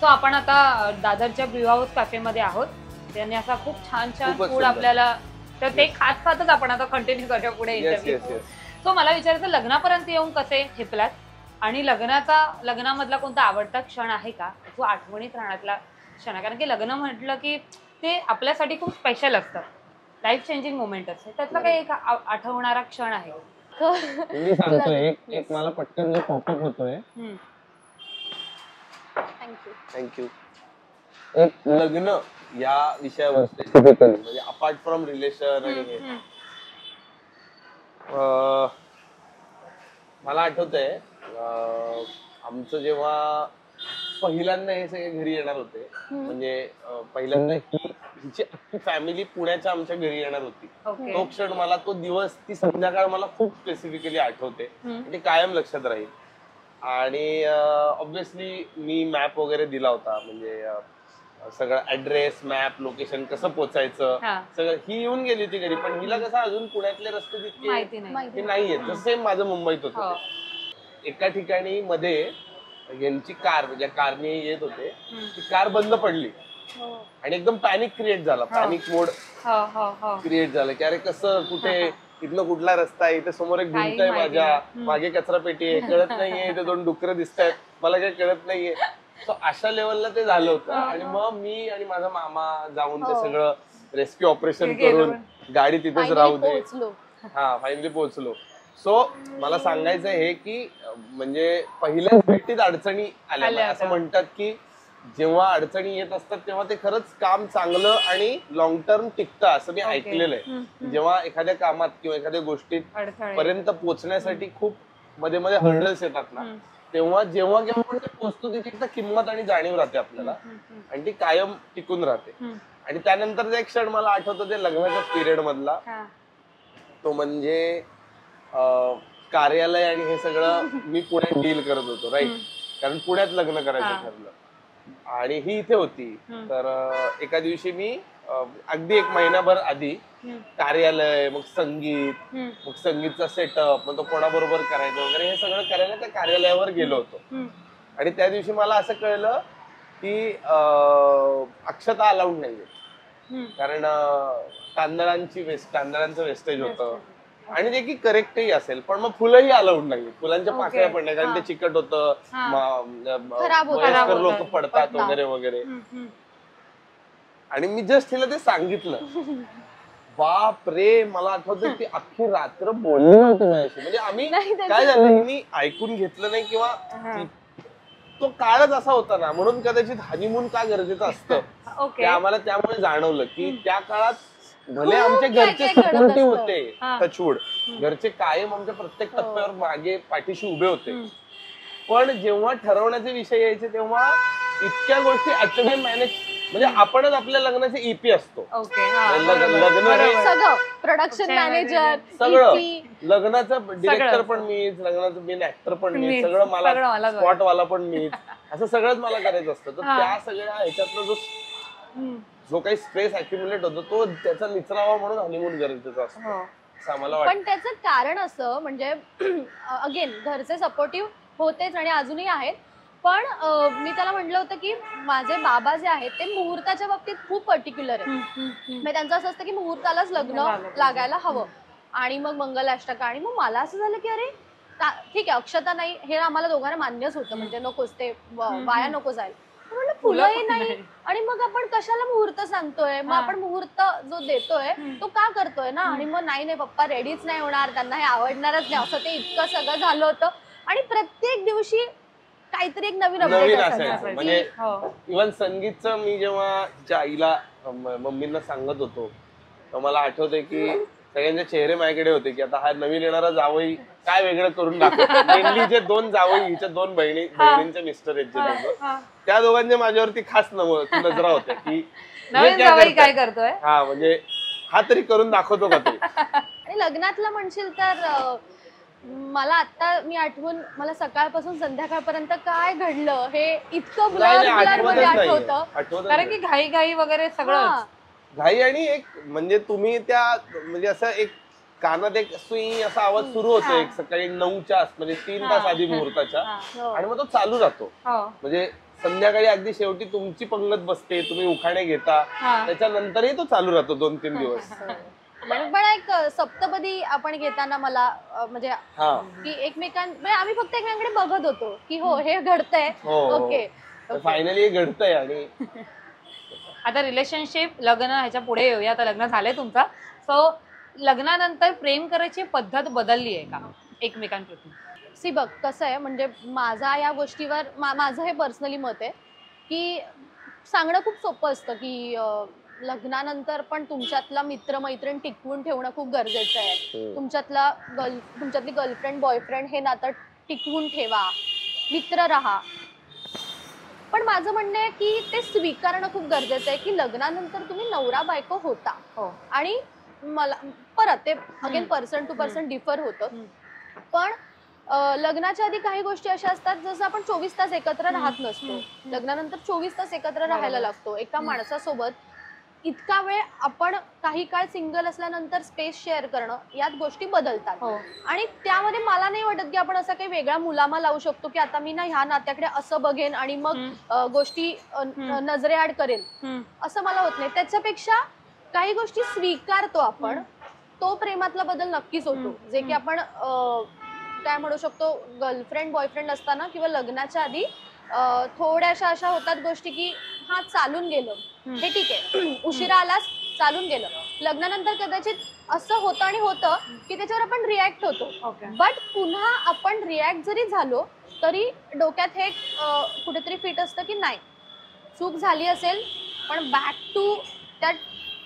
तो आपण आता दादरच्या ब्रू हाऊस कॅफे मध्ये आहोत. त्यांनी असा खूप छान फूड आपल्याला, तर ते खात खातच आपण आता कंटिन्यू करूया पुढे इंटरव्ह्यू. सो मला विचारायचं, लग्नापर्यंत येऊन कसे ठेपलात आणि लग्नामधला कोणता आवडता क्षण आहे का जो आठवणीत राहण्यातला क्षण आहे? कारण की लग्न म्हटलं की ते आपल्यासाठी खूप स्पेशल असतं, लाईफ चेंजिंग मोमेंट असते. त्यातला काही एक आठवणारा क्षण आहे? मी सांगतो एक मला पटकन जो पॉपअप होतोय. थँक्यू. एक लग्न या विषयावर स्पेसिफिकली, म्हणजे अपार्ट फ्रॉम रिलेशन आणि हे, मला आठवतंय आमचं जेव्हा पहिल्यांदा हे सगळे घरी येणार होते, म्हणजे पहिल्यांदा हिची अख्खी फॅमिली पुण्याच्या आमच्या घरी येणार होती, तो क्षण मला, तो दिवस, ती संध्याकाळ मला खूप स्पेसिफिकली आठवते, ते कायम लक्षात राहील. आणि ऑब्व्हियसली मी मॅप वगैरे दिला होता, म्हणजे सगळं ऍड्रेस, मॅप, लोकेशन कसं पोचायचं सगळं. ही येऊन गेली होती घरी, पण हिला कसं अजून पुण्यातले रस्ते तितके नाहीये, तसं सेम माझं मुंबईत होतं. एका ठिकाणी मध्ये यांची कार, म्हणजे कारने येत होते, ती कार बंद पडली आणि एकदम पॅनिक क्रिएट झाला, पॅनिक मोड क्रिएट झाला की अरे कसं, कुठे इथनं कुठला रस्ता आहे, इथे समोर एक काही भिंत आहे माहिती माझ्या, नाही. मागे कचरा पेटी आहे, कळत नाहीये, इथे 2 डुकरं दिसत आहेत, मला काही कळत नाहीये. सो अशा लेवलला ते झालं होतं. आणि मग मी आणि माझा मामा जाऊन ते हो. सगळं रेस्क्यू ऑपरेशन गेलो. करून गाडी तिथेच Finally राहू दे. पोहोचलो. हा फायनली पोहोचलो. सो मला सांगायचं हे की म्हणजे पहिल्याच भेटीत अडचणी आल्या. आल्या असं होत्या. म्हणतात की जेव्हा अडचणी येत असतात तेव्हा ते खरंच काम चांगलं आणि लॉंग टर्म टिकतं असं मी Okay. ऐकलेलं आहे. जेव्हा एखाद्या कामात किंवा एखाद्या गोष्टीत अडथळे. पर्यंत पोहोचण्यासाठी खूप मध्ये मध्ये हर्डल्स येतात ना, तेव्हा जेव्हा केव्हा आपण ते पोहोचतो त्याची एकदा किंमत आणि जाणीव राहते आपल्याला आणि ती कायम टिकून राहते. आणि त्यानंतरचा एक क्षण मला आठवतो ते लग्नाच्या पिरियड मधला, हा. तो म्हणजे कार्यालय आणि हे सगळं मी पुण्यात डील करत होतो, राईट. कारण पुण्यात लग्न करायचं ठरलं आणि ही इथे होती. तर एका दिवशी मी अगदी 1 महिनाभर आधी कार्यालय, मग संगीत, मग संगीतचा सेटअप, मग तो कोणाबरोबर करायचं वगैरे हे सगळं करायला त्या कार्यालयावर गेलो होतो. आणि त्या दिवशी मला असं कळलं की अक्षता अलाउड नाहीये, कारण तांदळांचं वेस्टेज होतं आणि जे की करेक्टही असेल, पण मग फुलंही अलाउड नाही, फुलांच्या पाकळ्या पण नाही, कारण ते चिकट होतं, खराब वयस्कर होतं. लोक पडतात वगैरे वगैरे. आणि मी जस्ट तिला ते सांगितलं, बाप रे, मला आठवतं ती अख्खी रात्र बोलली नव्हती माझ्याशी. म्हणजे आम्ही काय झालं, मी ऐकून घेतलं नाही किंवा तो काळच असा होता ना, म्हणून कदाचित हनीमून का गरजेचं असतं ते आम्हाला त्यामुळे जाणवलं की त्या काळात भले आमचे घरचे सपोर्टिव्ह होते, टचवूड घरचे कायम आमच्या प्रत्येक टप्प्यावर मागे पाठीशी उभे होते, पण जेव्हा ठरवण्याचे विषय यायचे तेव्हा इतक्या गोष्टी अचानक मॅनेज, म्हणजे आपणच आपल्या लग्नाचे ईपी असतो. लग्न सगळं प्रोडक्शन मॅनेजर, सगळं, लग्नाचं डिरेक्टर पण मीच, लग्नाचं मेन ऍक्टर पण मीच, सगळं मला स्पॉट वाला पण मीच, असं सगळंच मला करायचं असतं. तर त्या सगळ्या ह्याच्यातलं जो काही स्ट्रेस अक्युम्युलेट होतो तो त्याचा निचरावा म्हणून हनीमून गरजेचा असतो असं आम्हाला वाटतं. पण त्याचं कारण असं म्हणजे अगेन घरचे सपोर्टिव्ह होतेच आणि अजूनही आहेत, पण मी त्याला म्हटलं होतं की माझे बाबा जे आहेत ते मुहूर्ताच्या बाबतीत खूप पर्टिक्युलर आहेत. म्हणजे त्यांचं असं असतं की मुहूर्तालाच लग्न लागायला हवं आणि मग मंगलाष्टका. आणि मग मला असं झालं की अरे ठीक आहे, अक्षता नाही हे आम्हाला दोघांना मान्यच होतं, म्हणजे नकोच ते वाया नको जाईल. म्हणलं फुलंही नाही आणि मग आपण कशाला मुहूर्त सांगतोय, मग आपण मुहूर्त जो देतोय तो का करतोय ना. आणि मग नाही पप्पा रेडीच नाही होणार, त्यांना हे आवडणारच नाही, असं ते इतकं सगळं झालं होतं. आणि प्रत्येक दिवशी काहीतरी एक नवीन असायचं. म्हणजे इव्हन संगीतचं मी जेव्हा तिच्या आईला मम्मींना सांगत होतो तर मला आठवतंय की सगळ्यांचे चेहरे माझ्याकडे होते की आता हा नवीन येणारा जावई काय वेगळं करून दाखवतो. मेनली जे 2 जावई, हिच्या 2 बहिणींचे मिस्टर आहेत जे दोघं, त्या दोघांचे माझ्यावरती खास नजरा होत्या की काय करतोय, हा म्हणजे हा तरी करून दाखवतो का तरी. आणि लग्नातलं म्हणशील तर मला आता मी आठवून मला सकाळपासून संध्याकाळपर्यंत काय घडलं हे इतकं ब्लर मध्ये आठवतं, कारण की घाई वगैरे सगळं घाई. आणि एक म्हणजे तुम्ही त्या म्हणजे असं एक कानात एक सुई असा आवाज सुरू होतो एक सकाळी 9च्या म्हणजे 3 तास आधी मुहूर्ताच्या, आणि मग तो चालू राहतो. म्हणजे संध्याकाळी अगदी शेवटी तुमची पंगत बसते, तुम्ही उखाणे घेता, त्याच्यानंतरही तो चालू राहतो 2-3 दिवस. पण एक सप्तपदी आपण घेताना मला म्हणजे की एकमेकांना आम्ही फक्त एकमेकांकडे बघत होतो की हो हे घडतंय, ओके फायनली हे घडतंय. आणि आता रिलेशनशिप लग्न ह्याच्या पुढे येऊया. आता लग्न झालंय तुमचा, सो लग्नानंतर प्रेम करायची पद्धत बदलली आहे का एकमेकांप्रती? सी बघ कसं आहे, म्हणजे माझा या गोष्टीवर माझं हे पर्सनली मत आहे की सांगणं खूप सोपं असतं की लग्नानंतर पण तुमच्यातला मित्रमैत्रीण टिकवून ठेवणं खूप गरजेचं आहे. तुमच्यातली गर्लफ्रेंड बॉयफ्रेंड हे नातं टिकवून ठेवा, मित्र राहा. पण माझं म्हणणं आहे की ते स्वीकारणं खूप गरजेचं आहे की लग्नानंतर तुम्ही नवरा बायको होता. आणि मला परत ते again person to person differ होतं, पण लग्नाच्या आधी काही गोष्टी अशा असतात जसं आपण 24 तास एकत्र राहत नसतो, लग्नानंतर 24 तास एकत्र राहायला लागतो एका माणसासोबत. इतका वेळ आपण काही काळ सिंगल असल्यानंतर स्पेस शेअर करणं, यात गोष्टी बदलतात. आणि त्यामध्ये मला नाही वाटत की आपण असा काही वेगळा मुलामा लावू शकतो की आता मी ना ह्या नात्याकडे असं बघेन आणि मग गोष्टी नजरेआड करेल, असं मला होत नाही. त्याच्यापेक्षा काही गोष्टी स्वीकारतो आपण तो प्रेमातला बदल नक्कीच होतो, जे की आपण काय म्हणू शकतो, गर्लफ्रेंड बॉयफ्रेंड असताना किंवा लग्नाच्या आधी थोड्याशा अशा होतात गोष्टी की हा चालून गेलं, हे ठीक आहे, उशिरा आलास चालून गेलं. लग्नानंतर कदाचित असं होतं आणि होतं की त्याच्यावर आपण रिॲक्ट होतो, बट पुन्हा आपण रिॲक्ट जरी झालो तरी डोक्यात हे कुठेतरी फिट असतं की नाही, चूक झाली असेल पण बॅक टू त्या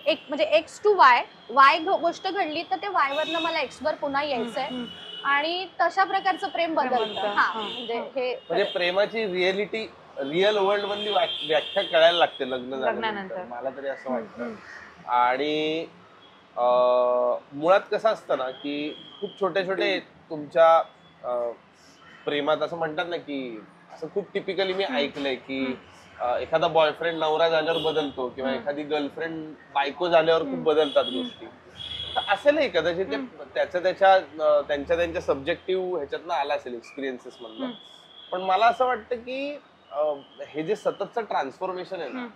एक म्हणजे एक्स टू वाय गोष्ट घडली तर ते वाय वरनं मला एक्स वर पुन्हा यायचंय आणि तशा प्रकारचं प्रेम बदलतं. हा म्हणजे हे म्हणजे प्रेमाची रिअलिटी रिअल वर्ल्ड मधली व्याख्या कळायला लागते लग्न झाल्यानंतर, मला तरी असं वाटतं. आणि मुळात कसं असतं ना की खूप छोटे छोटे तुमच्या प्रेमात असं म्हणतात ना की असं खूप टिपिकली मी ऐकलंय की एखादा बॉयफ्रेंड नवरा झाल्यावर बदलतो किंवा एखादी गर्लफ्रेंड बायको झाल्यावर खूप बदलतात गोष्टी. असं नाही, कदाचित त्यांच्या सब्जेक्टिव्ह ह्याच्यातनं आला असेल एक्सपिरियन्सेस मधनं. पण मला असं वाटतं की हे जे सततचं ट्रान्सफॉर्मेशन आहे ना,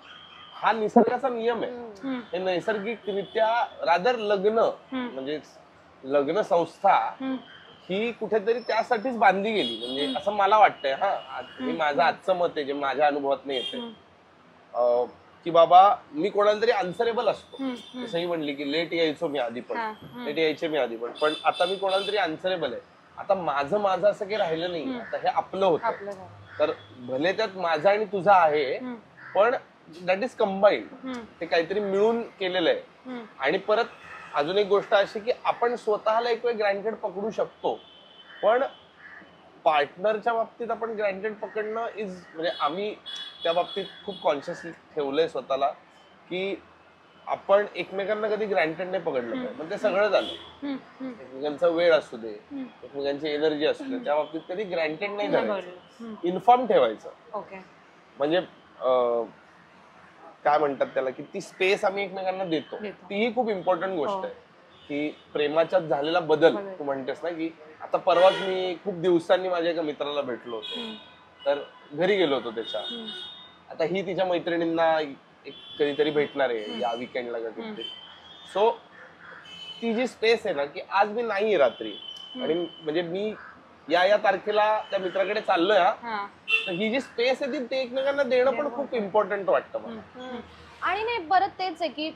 हा निसर्गाचा नियम आहे. हे नैसर्गिकरित्या रादर लग्न म्हणजे लग्न संस्था ही कुठेतरी त्यासाठीच बांधली गेली, म्हणजे असं मला वाटतंय. हे माझं आजचं मत आहे जे माझ्या अनुभवात नाही येते की बाबा मी कोणाला तरी अनसरेबल असतो. जसंही म्हणली की लेट यायचो मी आधी पण आता मी कोणाला तरी अनसरेबल आहे. आता माझं असं काही राहिलं नाही, आता हे आपलं होतं. तर भले त्यात माझा आणि तुझा आहे पण दॅट इज कंबाईन्ड, ते काहीतरी मिळून केलेलं आहे. आणि परत अजून एक गोष्ट अशी की आपण स्वतःला एक वेळ ग्रँटेड पकडू शकतो, पण पार्टनरच्या बाबतीत आपण ग्रँटेड पकडणं म्हणजे आम्ही त्या बाबतीत खूप कॉन्शियसली ठेवलंय स्वतःला की आपण एकमेकांना कधी ग्रँटेड नाही पकडलं पाहिजे. म्हणजे ते सगळं झालं, एकमेकांचा वेळ असू दे, एकमेकांची एनर्जी असू दे, त्या बाबतीत कधी ग्रँटेड नाही धरायचं, इन्फॉर्म ठेवायचं. म्हणजे काय म्हणतात त्याला की ती स्पेस आम्ही एकमेकांना देतो, तीही खूप इम्पॉर्टंट गोष्ट आहे. की प्रेमाच्यात झालेला बदल तू म्हणतेस ना की आता परवाच मी खूप दिवसांनी माझ्या एका मित्राला भेटलो होतो, तर घरी गेलो होतो त्याच्या. आता ही तिच्या मैत्रिणींना कधीतरी भेटणार आहे या विकेंडला कधीतरी. सो ती जी स्पेस आहे ना की आज मी नाहीये रात्री आणि म्हणजे मी या तारखेला त्या मित्राकडे चाललोय, तर ही जी स्पेस आहे ती ते एकमेकांना देणं पण खूप इम्पॉर्टंट वाटतं मला. आणि नाही परत तेच आहे की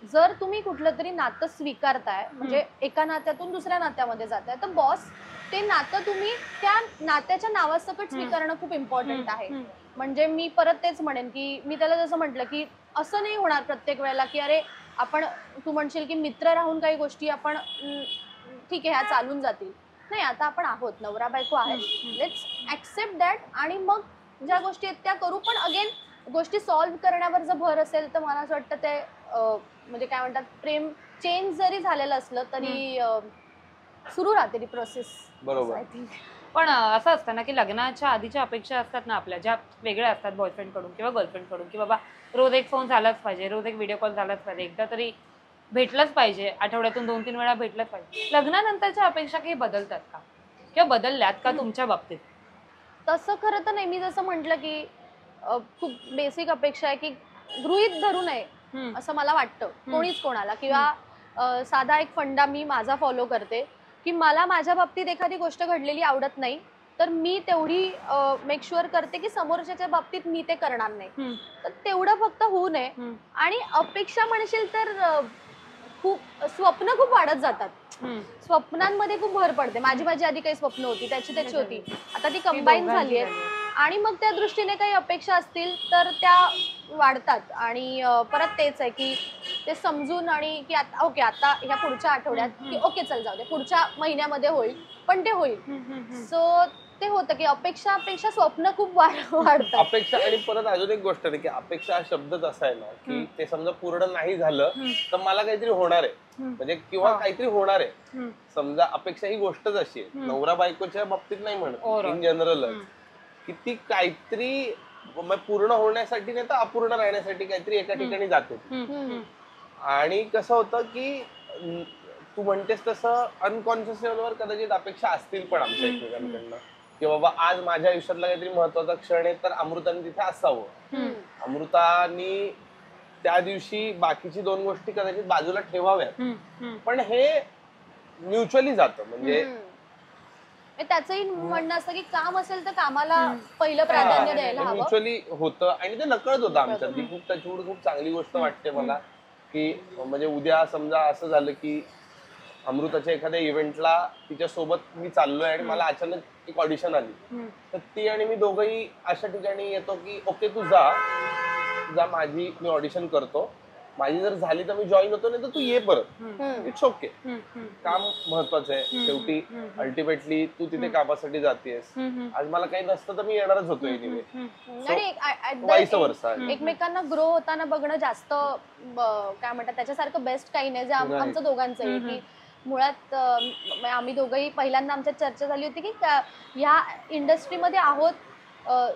जर तुम्ही कुठलं तरी नातं स्वीकारताय, म्हणजे एका नात्यातून दुसऱ्या नात्यामध्ये जाताय, तर बॉस ते नातं तुम्ही त्या नात्याच्या नावासकट स्वीकारणं खूप इम्पॉर्टंट आहे. म्हणजे मी परत तेच म्हणेन की मी त्याला जसं म्हटलं की असं नाही होणार प्रत्येक वेळेला की अरे आपण, तू म्हणशील की मित्र राहून काही गोष्टी आपण ठीक आहे ह्या चालून जातील. नाही, आता आपण आहोत, नवरा बायको आहे, लेट्स ऍक्सेप्ट दॅट आणि मग ज्या गोष्टी आहेत त्या करू. पण अगेन गोष्टी सॉल्व्ह करण्यावर जर भर असेल तर मला असं वाटतं ते म्हणजे काय म्हणतात, प्रेम चेंज जरी झालेलं असलं तरी सुरू राहते ती प्रोसेस. बरोबर. पण असं असतं ना की लग्नाच्या आधीच्या अपेक्षा असतात ना आपल्या, ज्या वेगळ्या असतात बॉयफ्रेंड कडून किंवा गर्लफ्रेंड कडून, की बाबा रोज एक फोन झालाच पाहिजे, रोज एक व्हिडिओ कॉल झालाच पाहिजे, एकदा तरी भेटलंच पाहिजे, आठवड्यातून 2-3 वेळा भेटलंच पाहिजे. लग्नानंतरच्या अपेक्षा काही बदलतात का किंवा बदलल्यात का तुमच्या बाबतीत? तसं खरं तर नाही, मी जसं म्हटलं की खूप बेसिक अपेक्षा आहे की गृहीत धरू नये असं मला वाटतं कोणीच कोणाला. किंवा साधा एक फंडा मी माझा फॉलो करते की मला माझ्या बाबतीत एखादी गोष्ट घडलेली आवडत नाही तर मी तेवढी मेक शुअर करते की समोरच्याच्या बाबतीत मी ते करणार नाही. तर तेवढं फक्त होऊ नये. आणि अपेक्षा म्हणशील तर खूप स्वप्न खूप वाढत जातात, स्वप्नांमध्ये खूप भर पडते. माझी आधी काही स्वप्न होती, त्याची होती, आता ती कंबाईन झाली आहे. आणि मग त्या दृष्टीने काही अपेक्षा असतील तर त्या वाढतात. आणि परत तेच आहे की ते समजून आणि की आता ओके, आता ह्या पुढच्या आठवड्यात की ओके चल जाऊ दे, पुढच्या महिन्यामध्ये होईल, पण ते होईल. सो ते होतं की अपेक्षा स्वप्न खूप वाढतात. अपेक्षा. आणि परत अजून एक गोष्ट आहे की अपेक्षा हा शब्दच असा आहे ना की ते समजा पूर्ण नाही झालं तर मला काहीतरी होणार आहे, म्हणजे किंवा काहीतरी होणार आहे. समजा अपेक्षा ही गोष्टच अशी आहे, नवरा बायकोच्या बाबतीत नाही म्हणत, इन जनरलच, की ती काहीतरी पूर्ण होण्यासाठी नाही तर अपूर्ण राहण्यासाठी काहीतरी एका ठिकाणी जाते. आणि कसं होतं की तू म्हणतेस तसं अनकॉन्शियस लेवलवर कदाचित अपेक्षा असतील पण आमच्या एकमेकांकडनं की बाबा आज माझ्या आयुष्यातला काहीतरी महत्वाचा क्षण आहे तर अमृताने तिथे असावं, अमृतानी त्या दिवशी बाकीची 2 गोष्टी कदाचित बाजूला ठेवाव्यात. पण हे म्युच्युअली जातं. म्हणजे त्याचंही म्हणणं असतं की काम असेल तर कामाला पहिलं प्राधान्य द्यायला हवं. म्युच्युअली होतं आणि ते नकळत होतं आमच्यात. ती खूप त्याच्यावर खूप चांगली गोष्ट वाटते मला की म्हणजे उद्या समजा असं झालं की अमृताच्या एखाद्या इव्हेंटला तिच्या सोबत मी चाललोय आणि मला अचानक एक ऑडिशन आली, तर ती आणि मी दोघंही अशा ठिकाणी येतो की ओके तू जा मी ऑडिशन करतो, माझी जर झाली तर मी जॉईन होतो, नाही तर तू ये परत, इट्स ओके. काम महत्वाचं आहे शेवटी. अल्टिमेटली तू तिथे कामासाठी जातेस. आज मला काही नसतं तर मी येणारच होतो वाईस वर्सा. एकमेकांना ग्रो होताना बघणं जास्त काय म्हणतात त्याच्यासारखं बेस्ट काही नाही. जे आमचं दोघांचं आहे की मुळात आम्ही दोघंही पहिल्यांदा आमच्यात चर्चा झाली होती की ह्या इंडस्ट्रीमध्ये आहोत,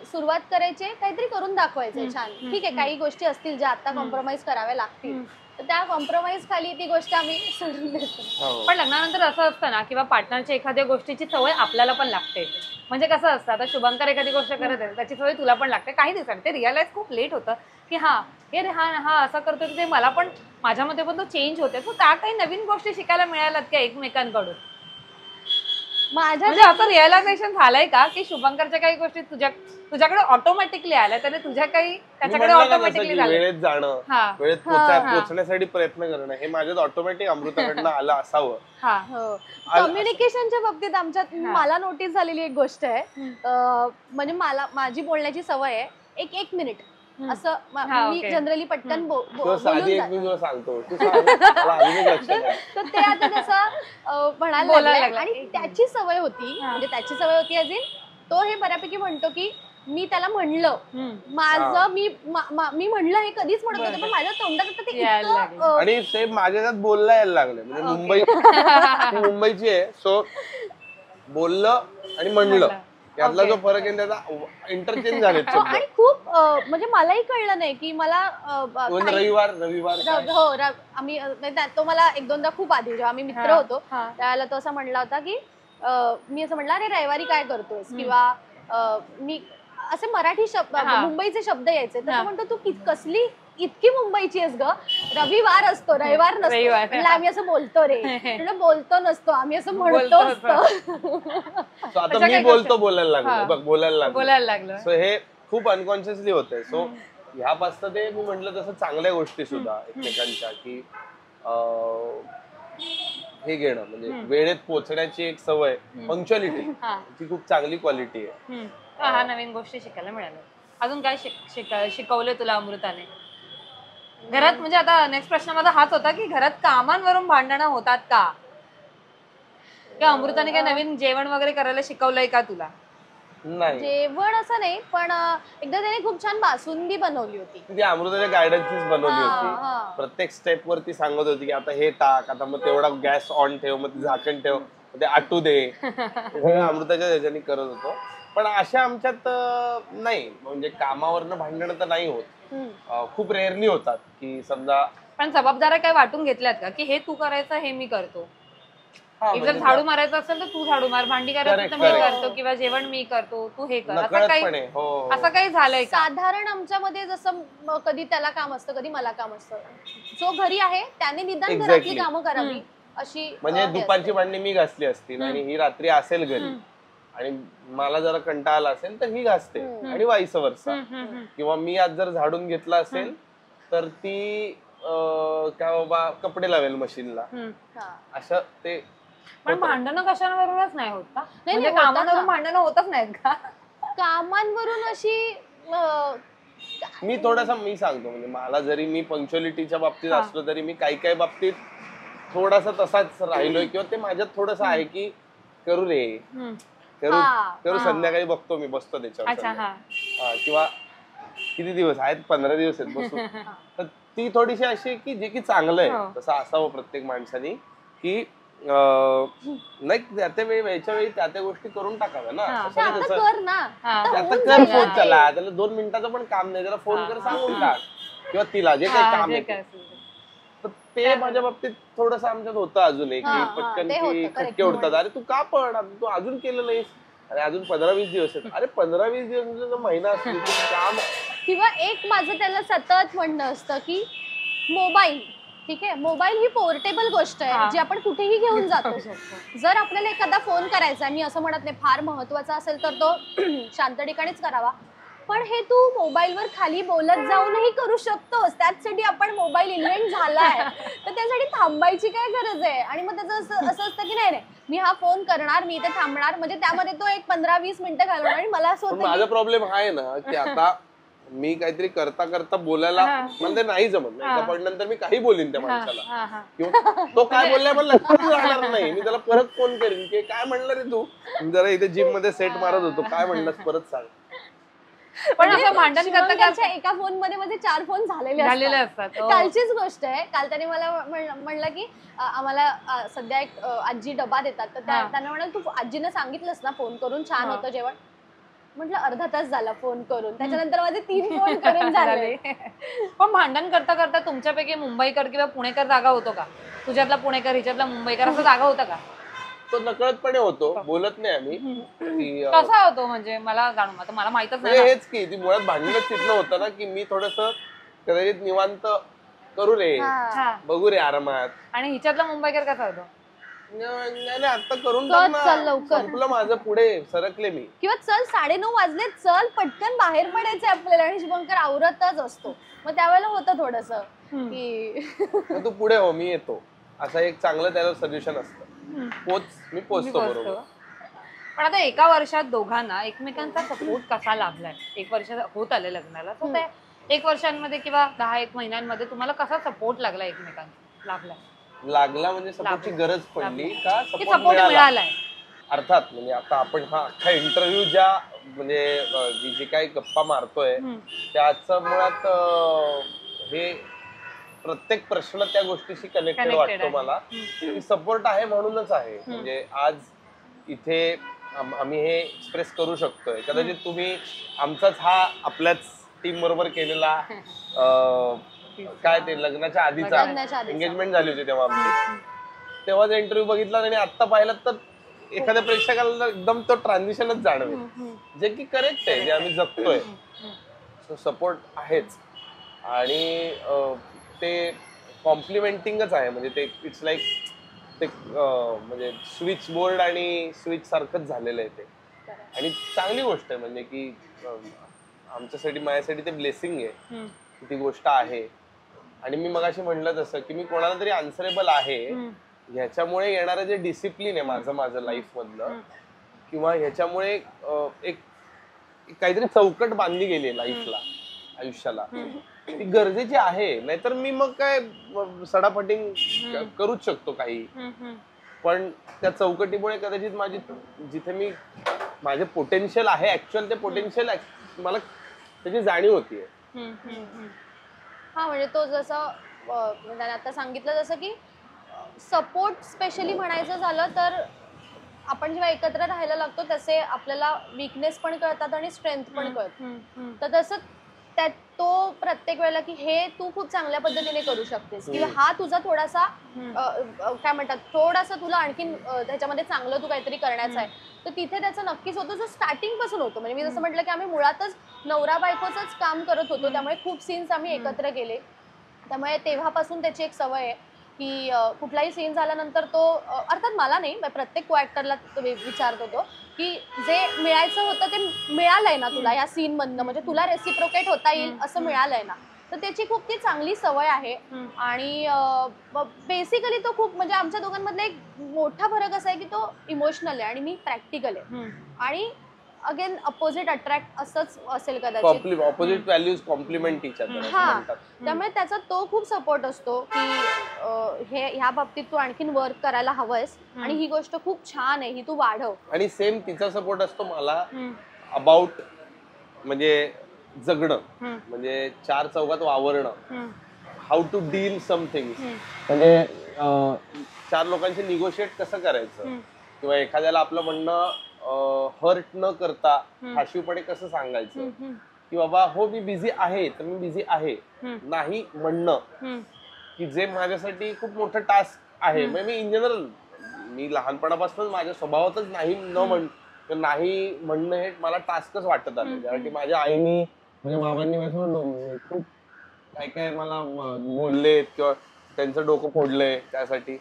सुरुवात करायची, काहीतरी करून दाखवायचंय छान. ठीक आहे, काही गोष्टी असतील ज्या आता कॉम्प्रोमाइज कराव्या लागतील, तर त्या कॉम्प्रोमाइज खाली ती गोष्ट आम्ही सोडून देतो. पण लग्नानंतर असं असतं ना किंवा पार्टनरच्या एखाद्या गोष्टीची सवय आपल्याला पण लागते. म्हणजे कसं असतं, आता शुभंकर एखादी गोष्ट करत आहे त्याची सवय तुला पण लागते. काही दिवसांनी ते रिअलाइज खूप लेट होतं की हे रे हा असं करतो ते मला पण माझ्यामध्ये पण तो चेंज होते. तो त्या काही नवीन गोष्टी शिकायला मिळाल्यात का एकमेकांकडून? म्हणजे असं रिअलायझेशन झालंय का की शुभंकरच्या काही गोष्टी तुझ्याकडे ऑटोमॅटिकली आल्या, त्याने तुझ्या काही त्याच्याकडे ऑटोमॅटिकली झालं? वेळेत जाणं, वेळेत पोहोचण्यासाठी प्रयत्न करणं हे माझ्यात ऑटोमॅटिक अमृताकडनं आलं असावं. कम्युनिकेशनच्या बाबतीत आमच्यात मला नोटीस झालेली एक गोष्ट आहे, म्हणजे माझी बोलण्याची सवय आहे 1 मिनिट असं. मी जनरली पटकन सांगतो तर ते आता जसं म्हणायला लागलं. आणि त्याची सवय होती, म्हणजे त्याची सवय होती अजून तो हे बऱ्यापैकी म्हणतो की मी त्याला म्हणलं माझं मी म्हणलं हे कधीच म्हणत होते, पण माझ्या तोंडात ते आणि सेम माझ्यात बोलला यायला लागलं. म्हणजे मुंबईची आहे, सो बोललं आणि म्हणलं यातला जो फरक आहे त्याचा इंटरचेंज झाले. आणि खूप म्हणजे मलाही कळलं नाही की मला रविवार हो आम्ही तो मला 1-2दा खूप आधी जेव्हा आम्ही मित्र होतो त्यावेळेला तो असं म्हणला होता की मी असं म्हणलं अरे रविवारी काय करतोस, किंवा मी असे मराठी शब्द मुंबईचे शब्द यायचे, तर म्हणतो तू कसली इतकी मुंबईची आहेस ग, रविवार असतो रविवार नसतो. आम्ही असं बोलतो रे, बोलतो नसतो आम्ही असं म्हणतो असतो. आता मी बोलायला लागलो. सो हे खूप अनकॉन्शियसली होतंय. सो ह्यापासून ते मी म्हटलं तसं चांगल्या गोष्टी सुद्धा एकमेकांच्या की हे घेणं, म्हणजे वेळेत पोहोचण्याची एक सवय, पंक्च्युअलिटी ती खूप चांगली क्वालिटी आहे. हा नवीन गोष्टी शिकायला मिळाल्या. अजून काय शिकवले तुला अमृताने घरात? म्हणजे आता नेक्स्ट प्रश्न माझा हाच होता की घरात कामांवरून भांडणं होतात का, किंवा अमृताने काय नवीन जेवण वगैरे करायला शिकवलंय का तुला? नाही, जेवण असं नाही, पण एकदा त्याने खूप छान बासुंदी बनवली होती. ती अमृताच्या गायडन्सनीच बनवली होती. प्रत्येक स्टेप वरती सांगत होती की आता हे टाक, आता मग तेवढा गॅस ऑन ठेव, मग ते झाकण ठेव, ते आटू दे. अमृताच्या ह्याच्यानी करत होतो. पण अशा आमच्यात नाही, म्हणजे कामावरनं भांडणं तर नाही होत. खूप रेअरली होतात की समजा. पण जबाबदाऱ्या काय वाटून घेतल्यात का की हे तू करायचं हे मी करतो? जर झाडू मारायचं असेल तर तू झाडू मार, भांडी करायचं तर मी करतो, किंवा जेवण मी करतो तू हे कर, असं काही झालंय? साधारण आमच्यामध्ये जसं कधी त्याला काम असतं कधी मला काम असतं. जो घरी आहे त्याने निदान घरातली कामं करावी अशी. म्हणजे दुपारची भांडी मी घासली असतील आणि ही रात्री असेल घरी आणि मला जरा कंटाळा आला असेल तर ही घासते, आणि वाईस वर्सा. किंवा मी आज जर झाडून घेतला असेल तर ती काय बाबा कपडे लावेल मशीनला. असं ते. पण भांडणं कशावरूनच नाही होत का? म्हणजे कामावरून भांडणं होतच नाहीत का? कामांवरून अशी मी थोडासा मी सांगतो, म्हणजे मला जरी मी पंक्च्युअलिटीच्या बाबतीत असलो तरी मी काही बाबतीत थोडासा तसाच राहिलोय, किंवा ते माझ्यात थोडस आहे की करू रे करू संध्याकाळी बघतो मी बसतो त्याच्यावर. किंवा किती दिवस आहेत, 15 दिवस आहेत बसू. तर ती थोडीशी अशी की जे की चांगलं आहे तसं असावं प्रत्येक माणसाने की नाही त्या वेळच्या वेळी त्या गोष्टी करून टाकाव्या ना. कर फोन, चला त्याला 2 मिनिटाचं पण काम नाही, त्याला फोन कर सांगून टाक, किंवा तिला जे काही काम आहे. तर ते माझ्या बाबतीत थोडस आमच्यात होतं अजूनही की पटकन की खटके उडतात. अरे तू का पण तू अजून केलं नाहीस, अरे अजून 15-20 दिवस आहेत. अरे 15-20 दिवस महिना असतो काम किंवा एक माझं त्याला सतत म्हणणं असतं की मोबाईल, ठीक आहे, मोबाईल ही पोर्टेबल गोष्ट आहे जी आपण कुठेही घेऊन जातो. जर आपल्याला एखादा फोन करायचा, मी असं म्हणत नाही फार महत्वाचा असेल तर तो शांत ठिकाणीच करावा, पण हे तू मोबाईलवर खाली बोलत जाऊनही करू शकतोस. त्याचसाठी आपण मोबाईल इन्व्हेंट झालाय, तर त्यासाठी थांबायची काय गरज आहे. आणि मग त्याचं असं असतं की नाही मी हा फोन करणार, मी इथे थांबणार, म्हणजे त्यामध्ये तो एक 15-20 मिनिटं घालवणार. आणि मला असं होतं माझा प्रॉब्लेम हा आहे ना की आता मी काहीतरी करता करता बोलायला म्हणजे नाही जमत. एका पॉईंट नंतर मी काही बोलीन त्या माणसाला, किंवा तो काय बोललाय मला लक्षात राहणार नाही. मी त्याला परत फोन करीन की काय म्हणलं रे तू, जरा इथे जिम मध्ये सेट मारत होतो, काय म्हणलास परत सांग. पण असं भांडण करता त्याच्या एका फोन मध्ये माझे 4 फोन झालेले असतात. कालचीच गोष्ट आहे. काल त्याने मला म्हणलं की आम्हाला सध्या एक आजी डबा देतात, तर त्यांना म्हणाल तू आजीनं सांगितलंस ना फोन करून छान होतं जेवण. म्हटलं अर्धा तास झाला फोन करून, त्याच्यानंतर माझे 3 फोन करून झाले. पण भांडण करता करता तुमच्यापैकी मुंबईकर किंवा पुणेकर जागा होतो का? तुझ्यातला पुणेकर हिच्यातला मुंबईकर असं जागा होता का? तो नकळतपणे होतो, बोलत नाही आम्ही. कसा होतो म्हणजे मला जाणून, आता मला माहितच नाही. हेच की ती मुळात भांडणच तिथलं होतं ना की मी थोडस कदाचित निवांत करू रे, बघू रे आरामात. आणि हिच्यातला मुंबईकर कसा होतो? नाही आता करून टाक ना, संपलं माझं, पुढे सरकले मी. किंवा चल 9:30 वाजले, चल पटकन बाहेर पडायचंय आपल्याला. आणि शुभंकर आवरतच असतो, मग त्यावेळेला होतं थोडस की तू पुढे हो मी येतो, असं एक चांगलं त्याला सोल्युशन असतं. मी पोचतो बरोबर. पण आता एका वर्षात दोघांना एकमेकांचा सपोर्ट कसा लाभलाय? 1 वर्ष होत आले लग्नाला, तर त्या 1 वर्षांमध्ये किंवा 10 महिन्यांमध्ये तुम्हाला कसा सपोर्ट लागला एकमेकांचा? लागला म्हणजे सपोर्टची गरज पडली का सपोर्ट मिळालाय? अर्थात म्हणजे आता आपण हा अख्खा इंटरव्ह्यू ज्या म्हणजे जी काही गप्पा मारतोय त्याचं मुळात हे प्रत्येक प्रश्न त्या गोष्टीशी कनेक्टेड वाटतो मला. सपोर्ट आहे म्हणूनच आहे. म्हणजे आज इथे आम्ही हे एक्सप्रेस करू शकतोय. कदाचित तुम्ही आमचाच हा आपल्याच टीम बरोबर केलेला काय ते लग्नाच्या आधीचा एंगेजमेंट झाली होती तेव्हा आमची, तेव्हाच इंटरव्ह्यू बघितला आणि आता पाहिलं तर एखाद्या प्रेक्षकाला एकदम तो ट्रान्झिशनच जाणवेल, जे की करेक्ट आहे, जे आम्ही जगतोय. सो सपोर्ट आहेच आणि ते कॉम्प्लिमेंटिंगच आहे. म्हणजे ते इट्स लाईक ते म्हणजे स्विच बोर्ड आणि स्विच सारखंच झालेलं आहे ते. आणि चांगली गोष्ट आहे म्हणजे की आमच्यासाठी माझ्यासाठी ते ब्लेसिंग आहे, ती गोष्ट आहे. आणि मी मगाशी म्हणलं तसं की मी कोणाला तरी आन्सरेबल आहे, ह्याच्यामुळे येणारं जे डिसिप्लिन आहे माझं लाईफ मधलं, किंवा ह्याच्यामुळे एक काहीतरी चौकट बांधली गेली लाईफला, आयुष्याला, ती गरजेची आहे. नाहीतर मी मग काय सडापटिंग करूच शकतो काही, पण त्या चौकटीमुळे कदाचित माझी जिथे मी माझे पोटेन्शियल आहे ऍक्च्युअल, ते पोटेन्शियल मला त्याची जाणीव होतीये. हा म्हणजे तो जसं त्याने आता सांगितलं, जसं की सपोर्ट स्पेशली म्हणायचं झालं तर आपण जेव्हा एकत्र राहायला लागतो तसे आपल्याला वीकनेस पण कळतात आणि स्ट्रेंथ पण कळतं. तर तसं त्यात तो प्रत्येक वेळेला की हे तू खूप चांगल्या पद्धतीने करू शकतेस, किंवा हा तुझा थोडासा काय म्हणतात थोडासा तुला आणखीन त्याच्यामध्ये चांगलं तू काहीतरी करण्याचं आहे, तर तिथे त्याचं नक्कीच होतं. जो स्टार्टिंग पासून होतो. म्हणजे मी जसं म्हटलं की आम्ही मुळातच नवरा बायकोच काम करत होतो, त्यामुळे खूप सीन्स आम्ही एकत्र केले. त्यामुळे तेव्हापासून त्याची एक सवय आहे की कुठलाही सीन झाल्यानंतर तो अर्थात मला नाही, प्रत्येक को ऍक्टरला विचारतो तो की जे मिळायचं होतं ते मिळालंय ना तुला या सीन मधनं, म्हणजे तुला रेसिप्रोकेट होता येईल असं मिळालंय ना. तर त्याची खूप ती चांगली सवय आहे. आणि बेसिकली तो खूप म्हणजे आमच्या दोघांमधला एक मोठा फरक असा आहे की तो इमोशनल आहे आणि मी प्रॅक्टिकल आहे. आणि अगेन अपोजिट अट्रॅक्ट असंच असेल कदाचित, opposite values complement each other म्हणतात. त्यामुळे त्याचा तो खूप सपोर्ट असतो की हे ह्या बाबतीत तू आणखीन वर्क करायला हवंयस आणि ही गोष्ट खूप छान आहे, ही तू वाढव. आणि सेम तिचा सपोर्ट असतो मला अबाउट म्हणजे जगणं, म्हणजे 4 चौघात वावरणं, हाऊ टू डील समथिंग, म्हणजे 4 लोकांशी निगोशिएट कसं करायचं, किंवा एखाद्याला आपलं म्हणणं हर्ट न करता ठाशीवपणे कसं सांगायचं, की बाबा हो मी बिझी आहे तर मी बिझी आहे नाही म्हणणं, की जे माझ्यासाठी खूप मोठं टास्क आहे. म्हणजे मी इन जनरल मी लहानपणापासून माझ्या स्वभावातच नाही म्हणणं हे मला टास्कच वाटत आलं. त्यासाठी माझ्या आईनी म्हणजे बाबांनी माझं खूप काय काय मला बोलले किंवा त्यांचं डोकं फोडलंय त्यासाठी.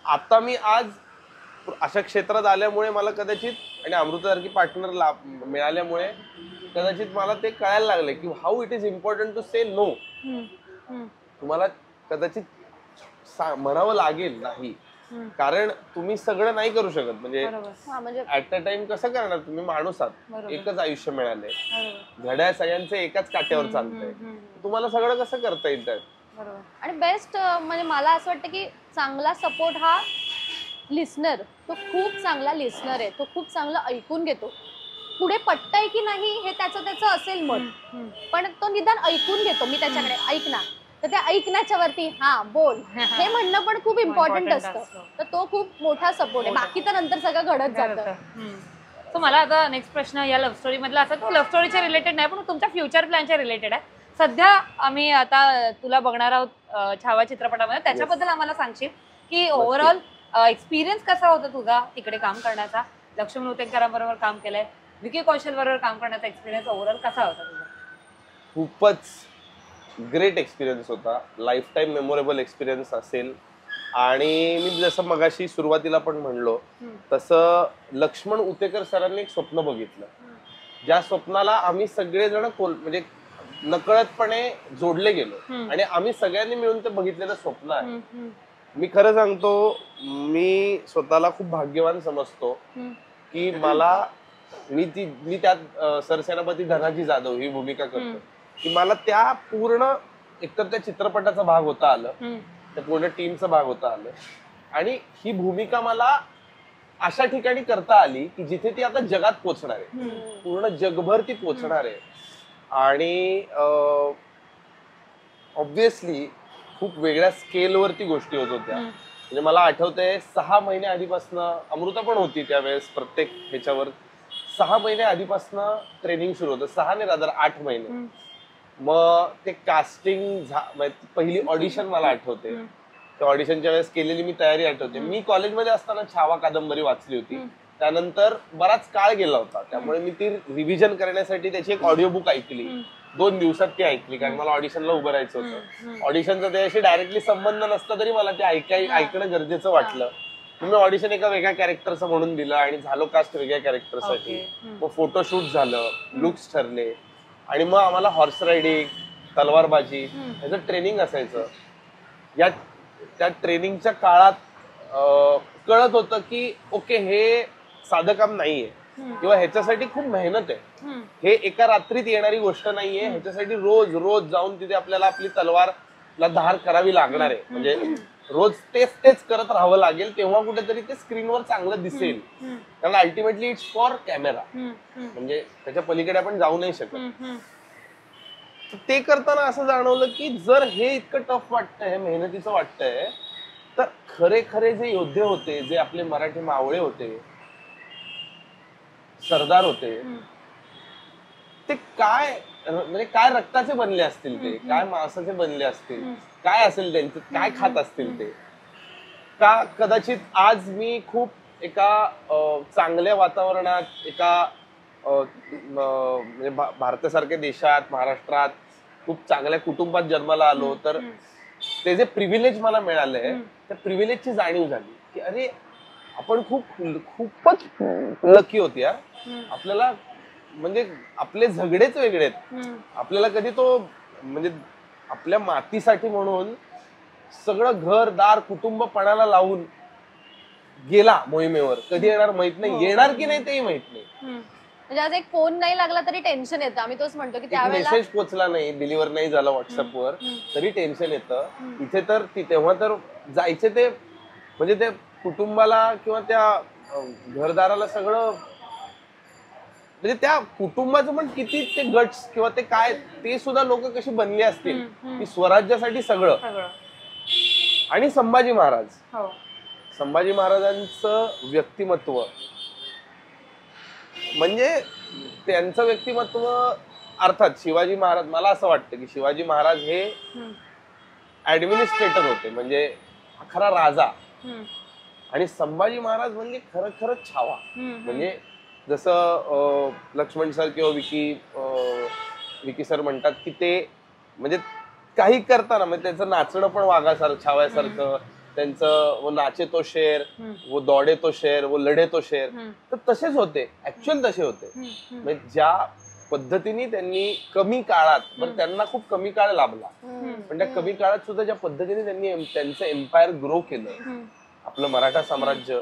आता मी आज अशा क्षेत्रात आल्यामुळे मला कदाचित आणि अमृतासारखी पार्टनर मिळाल्यामुळे कदाचित मला ते कळायला लागले की how it is important to say no. तुम्हाला कदाचित म्हणावं लागेल नाही, कारण तुम्ही सगळं नाही करू शकत. म्हणजे ऍट अ टाइम कसं करणार तुम्ही, माणूस आहात, एकच आयुष्य मिळालंय, घड्याळ सगळ्यांचं एकाच काट्यावर चालतंय, तुम्हाला सगळं कसं करता येईल त्यात. आणि बेस्ट म्हणजे मला असं वाटतं की चांगला सपोर्ट हा लिस्नर, तो खूप चांगला लिस्नर आहे, तो खूप चांगलं ऐकून घेतो. पुढे पटतंय की नाही हे त्याचं असेल मत, पण तो निदान ऐकून घेतो. मी त्याच्याकडे ऐक ना, तर त्या ऐकण्याच्या वरती हा बोल हे म्हणणं पण खूप इम्पॉर्टंट असतं. तर तो खूप मोठा सपोर्ट आहे. बाकी तर नंतर सगळं घडत जातं. सो मला आता नेक्स्ट प्रश्न या लव्ह स्टोरी मधला असा, तो लव्ह स्टोरीच्या रिलेटेड नाही पण तुमच्या फ्युचर प्लॅनच्या रिलेटेड आहे. सध्या आम्ही आता तुला बघणार आहोत छावा चित्रपटामध्ये, त्याच्याबद्दल आम्हाला सांगशील की ओव्हरऑल एक्सपिरियन्स कसा होता तुझा तिकडे काम करण्याचा? लक्ष्मण उतेकरांबरोबर काम केलंय, विकी कौशल बरोबर काम करण्याचा एक्सपिरियन्स ओव्हरऑल कसा होता तुझा? खूपच ग्रेट एक्सपिरियन्स होता, लाईफ टाईम मेमोरेबल एक्सपिरियन्स असेल. आणि मी जसं मगाशी सुरुवातीला पण म्हणलो तसं लक्ष्मण उतेकर सरांनी एक स्वप्न बघितलं, ज्या स्वप्नाला आम्ही सगळेजण म्हणजे नकळतपणे जोडले गेलो आणि आम्ही सगळ्यांनी मिळून ते बघितलेलं स्वप्न आहे. मी खरं सांगतो, मी स्वतःला खूप भाग्यवान समजतो की मी त्यात सरसेनापती धनाजी जाधव ही भूमिका करतो, की मला त्या पूर्ण एकतर त्या चित्रपटाचा भाग होता आलं, त्या पूर्ण टीमचा भाग होता आलं, आणि ही भूमिका मला अशा ठिकाणी करता आली की जिथे ती आता जगात पोचणार आहे, पूर्ण जगभर ती पोचणार आहे. आणि ऑब्विसली खूप वेगळ्या स्केलवरती गोष्टी होत होत्या. म्हणजे मला आठवतंय 6 महिने आधीपासून अमृता पण होती त्यावेळेस, प्रत्येक ह्याच्यावर 6 महिने आधीपासून ट्रेनिंग सुरू होतं, 6 नाही रादर 8 महिने. मग ते कास्टिंग, पहिली ऑडिशन मला आठवते, त्या ऑडिशनच्या वेळेस केलेली मी तयारी आठवते. मी कॉलेजमध्ये असताना छावा कादंबरी वाचली होती, त्यानंतर बराच काळ गेला होता, त्यामुळे मी ती रिव्हिजन करण्यासाठी त्याची एक ऑडिओ बुक ऐकली. 2 दिवसात ती ऐकली, कारण मला ऑडिशनला उभं राहायचं होतं. ऑडिशनचा त्याच्याशी डायरेक्टली संबंध नसता तरी मला ते ऐकणं गरजेचं वाटलं. मी ऑडिशन एका वेगळ्या कॅरेक्टरचं म्हणून दिलं आणि झालो कास्ट वेगळ्या कॅरेक्टरसाठी. मग फोटोशूट झालं, लुक्स ठरले, आणि मग आम्हाला हॉर्स रायडिंग, तलवारबाजी ह्याचं ट्रेनिंग असायचं. त्या ट्रेनिंगच्या काळात कळत होतं की ओके, हे साधं काम नाहीये किंवा ह्याच्यासाठी खूप मेहनत आहे, हे एका रात्रीत येणारी गोष्ट नाहीये, ह्याच्यासाठी रोज रोज जाऊन तिथे आपल्याला आपली तलवारला धार करावी लागणार आहे. म्हणजे रोज तेच करत राहावं लागेल, तेव्हा कुठेतरी ते स्क्रीनवर चांगलं दिसेल, कारण अल्टिमेटली इट्स फॉर कॅमेरा, म्हणजे त्याच्या पलीकडे आपण जाऊ नाही शकत. ते करताना असं जाणवलं की जर हे इतकं टफ वाटतंय, मेहनतीचं वाटतंय, तर खरे जे योद्धे होते, जे आपले मराठी मावळे होते, सरदार होते, ते काय म्हणजे काय रक्ताचे बनले असतील, ते काय मांसाचे बनले असतील, काय असेल त्यांचं, काय खात असतील ते. का कदाचित आज मी खूप एका चांगल्या वातावरणात, एका म्हणजे भारतासारख्या देशात, महाराष्ट्रात खूप चांगल्या कुटुंबात जन्माला आलो, तर ते जे प्रिव्हिलेज मला मिळालंय, त्या प्रिव्हिलेजची जाणीव झाली की अरे आपण खूपच लकी होती यार. आपल्याला म्हणजे आपले झगडेच वेगळे आहेत, आपल्याला कधी तो म्हणजे आपल्या मातीसाठी म्हणून सगळं घरदार कुटुंब पणाला लावून गेला मोहिमेवर, कधी येणार माहित नाही, येणार की नाही तेही माहित नाही. म्हणजे आज एक फोन नाही लागला तरी टेन्शन येतं. आम्ही तोच म्हणतो की त्यावेळेला मेसेज पोचला नाही, डिलिव्हर नाही झाला व्हॉट्सअपवर तरी टेन्शन येतं. इथे तर तेव्हा तर जायचे ते म्हणजे ते कुटुंबाला किंवा त्या घरदाराला सगळं, म्हणजे त्या कुटुंबाचं पण किती ते गट्स किंवा ते काय, ते सुद्धा लोक कशी बनली असतील की स्वराज्यासाठी सगळं. आणि संभाजी महाराजांचं व्यक्तिमत्व, म्हणजे त्यांचं व्यक्तिमत्व, अर्थात शिवाजी महाराज, मला असं वाटतं की शिवाजी महाराज हे ऍडमिनिस्ट्रेटर होते, म्हणजे खरा राजा, आणि संभाजी महाराज म्हणजे खरं छावा. म्हणजे जसं लक्ष्मण सर किंवा विकी विकी सर म्हणतात की ते म्हणजे काही करताना म्हणजे त्याचं नाचणं पण वाघासारखं छाव्यासारखं, त्यांचं वो नाचे तो शेर, वो दौडे तो शेर, वो लढे तो शेर, तर तसेच होते, ऍक्च्युअल तसे होते. म्हणजे ज्या पद्धतीने त्यांनी कमी काळात, पण त्यांना खूप कमी काळ लाभला, पण त्या कमी काळात सुद्धा ज्या पद्धतीने त्यांनी त्यांचं एम्पायर ग्रो केलं, आपलं मराठा साम्राज्य.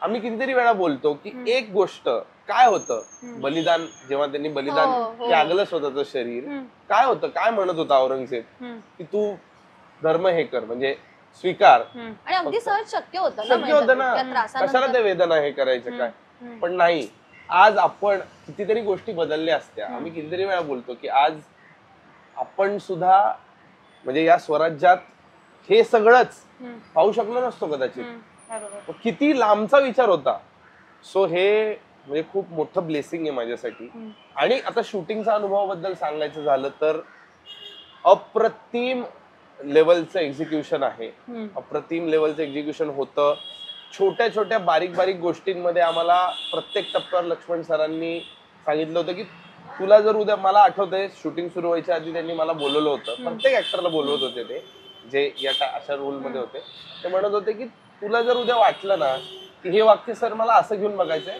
आम्ही कितीतरी वेळा बोलतो की एक गोष्ट काय होतं, बलिदान जेव्हा त्यांनी बलिदान त्यागलं स्वतःचं शरीर, काय होतं, काय म्हणत होता औरंगजेब की तू धर्म हे कर म्हणजे स्वीकार, आणि अगदी सहज शक्य होतं शक्य होतं ना, कशाला ते वेदना हे करायचं काय. पण नाही, आज आपण कितीतरी गोष्टी बदलल्या असत्या. आम्ही कितीतरी वेळा बोलतो की आज आपण सुद्धा म्हणजे या स्वराज्यात हे सगळंच पाहू शकलो नसतो कदाचित. किती लांबचा विचार होता. सो हे म्हणजे खूप मोठं ब्लेसिंग आहे माझ्यासाठी. आणि आता शूटिंगच्या अनुभवाबद्दल सांगायचं झालं तर अप्रतिम लेवलचं एक्झिक्युशन आहे, अप्रतिम लेवलचं एक्झिक्युशन होतं. छोट्या छोट्या बारीक बारीक गोष्टींमध्ये आम्हाला प्रत्येक टप्प्यावर लक्ष्मण सरांनी सांगितलं होतं की तुला जर उद्या, मला आठवतंय शूटिंग सुरू व्हायच्या आधी त्यांनी मला बोलवलं होतं, प्रत्येक ऍक्टरला बोलवत होते ते जे या अशा रोल मध्ये होते. ते म्हणत होते की तुला जर उद्या वाटलं ना की हे वाक्य सर मला असं घेऊन बघायचंय,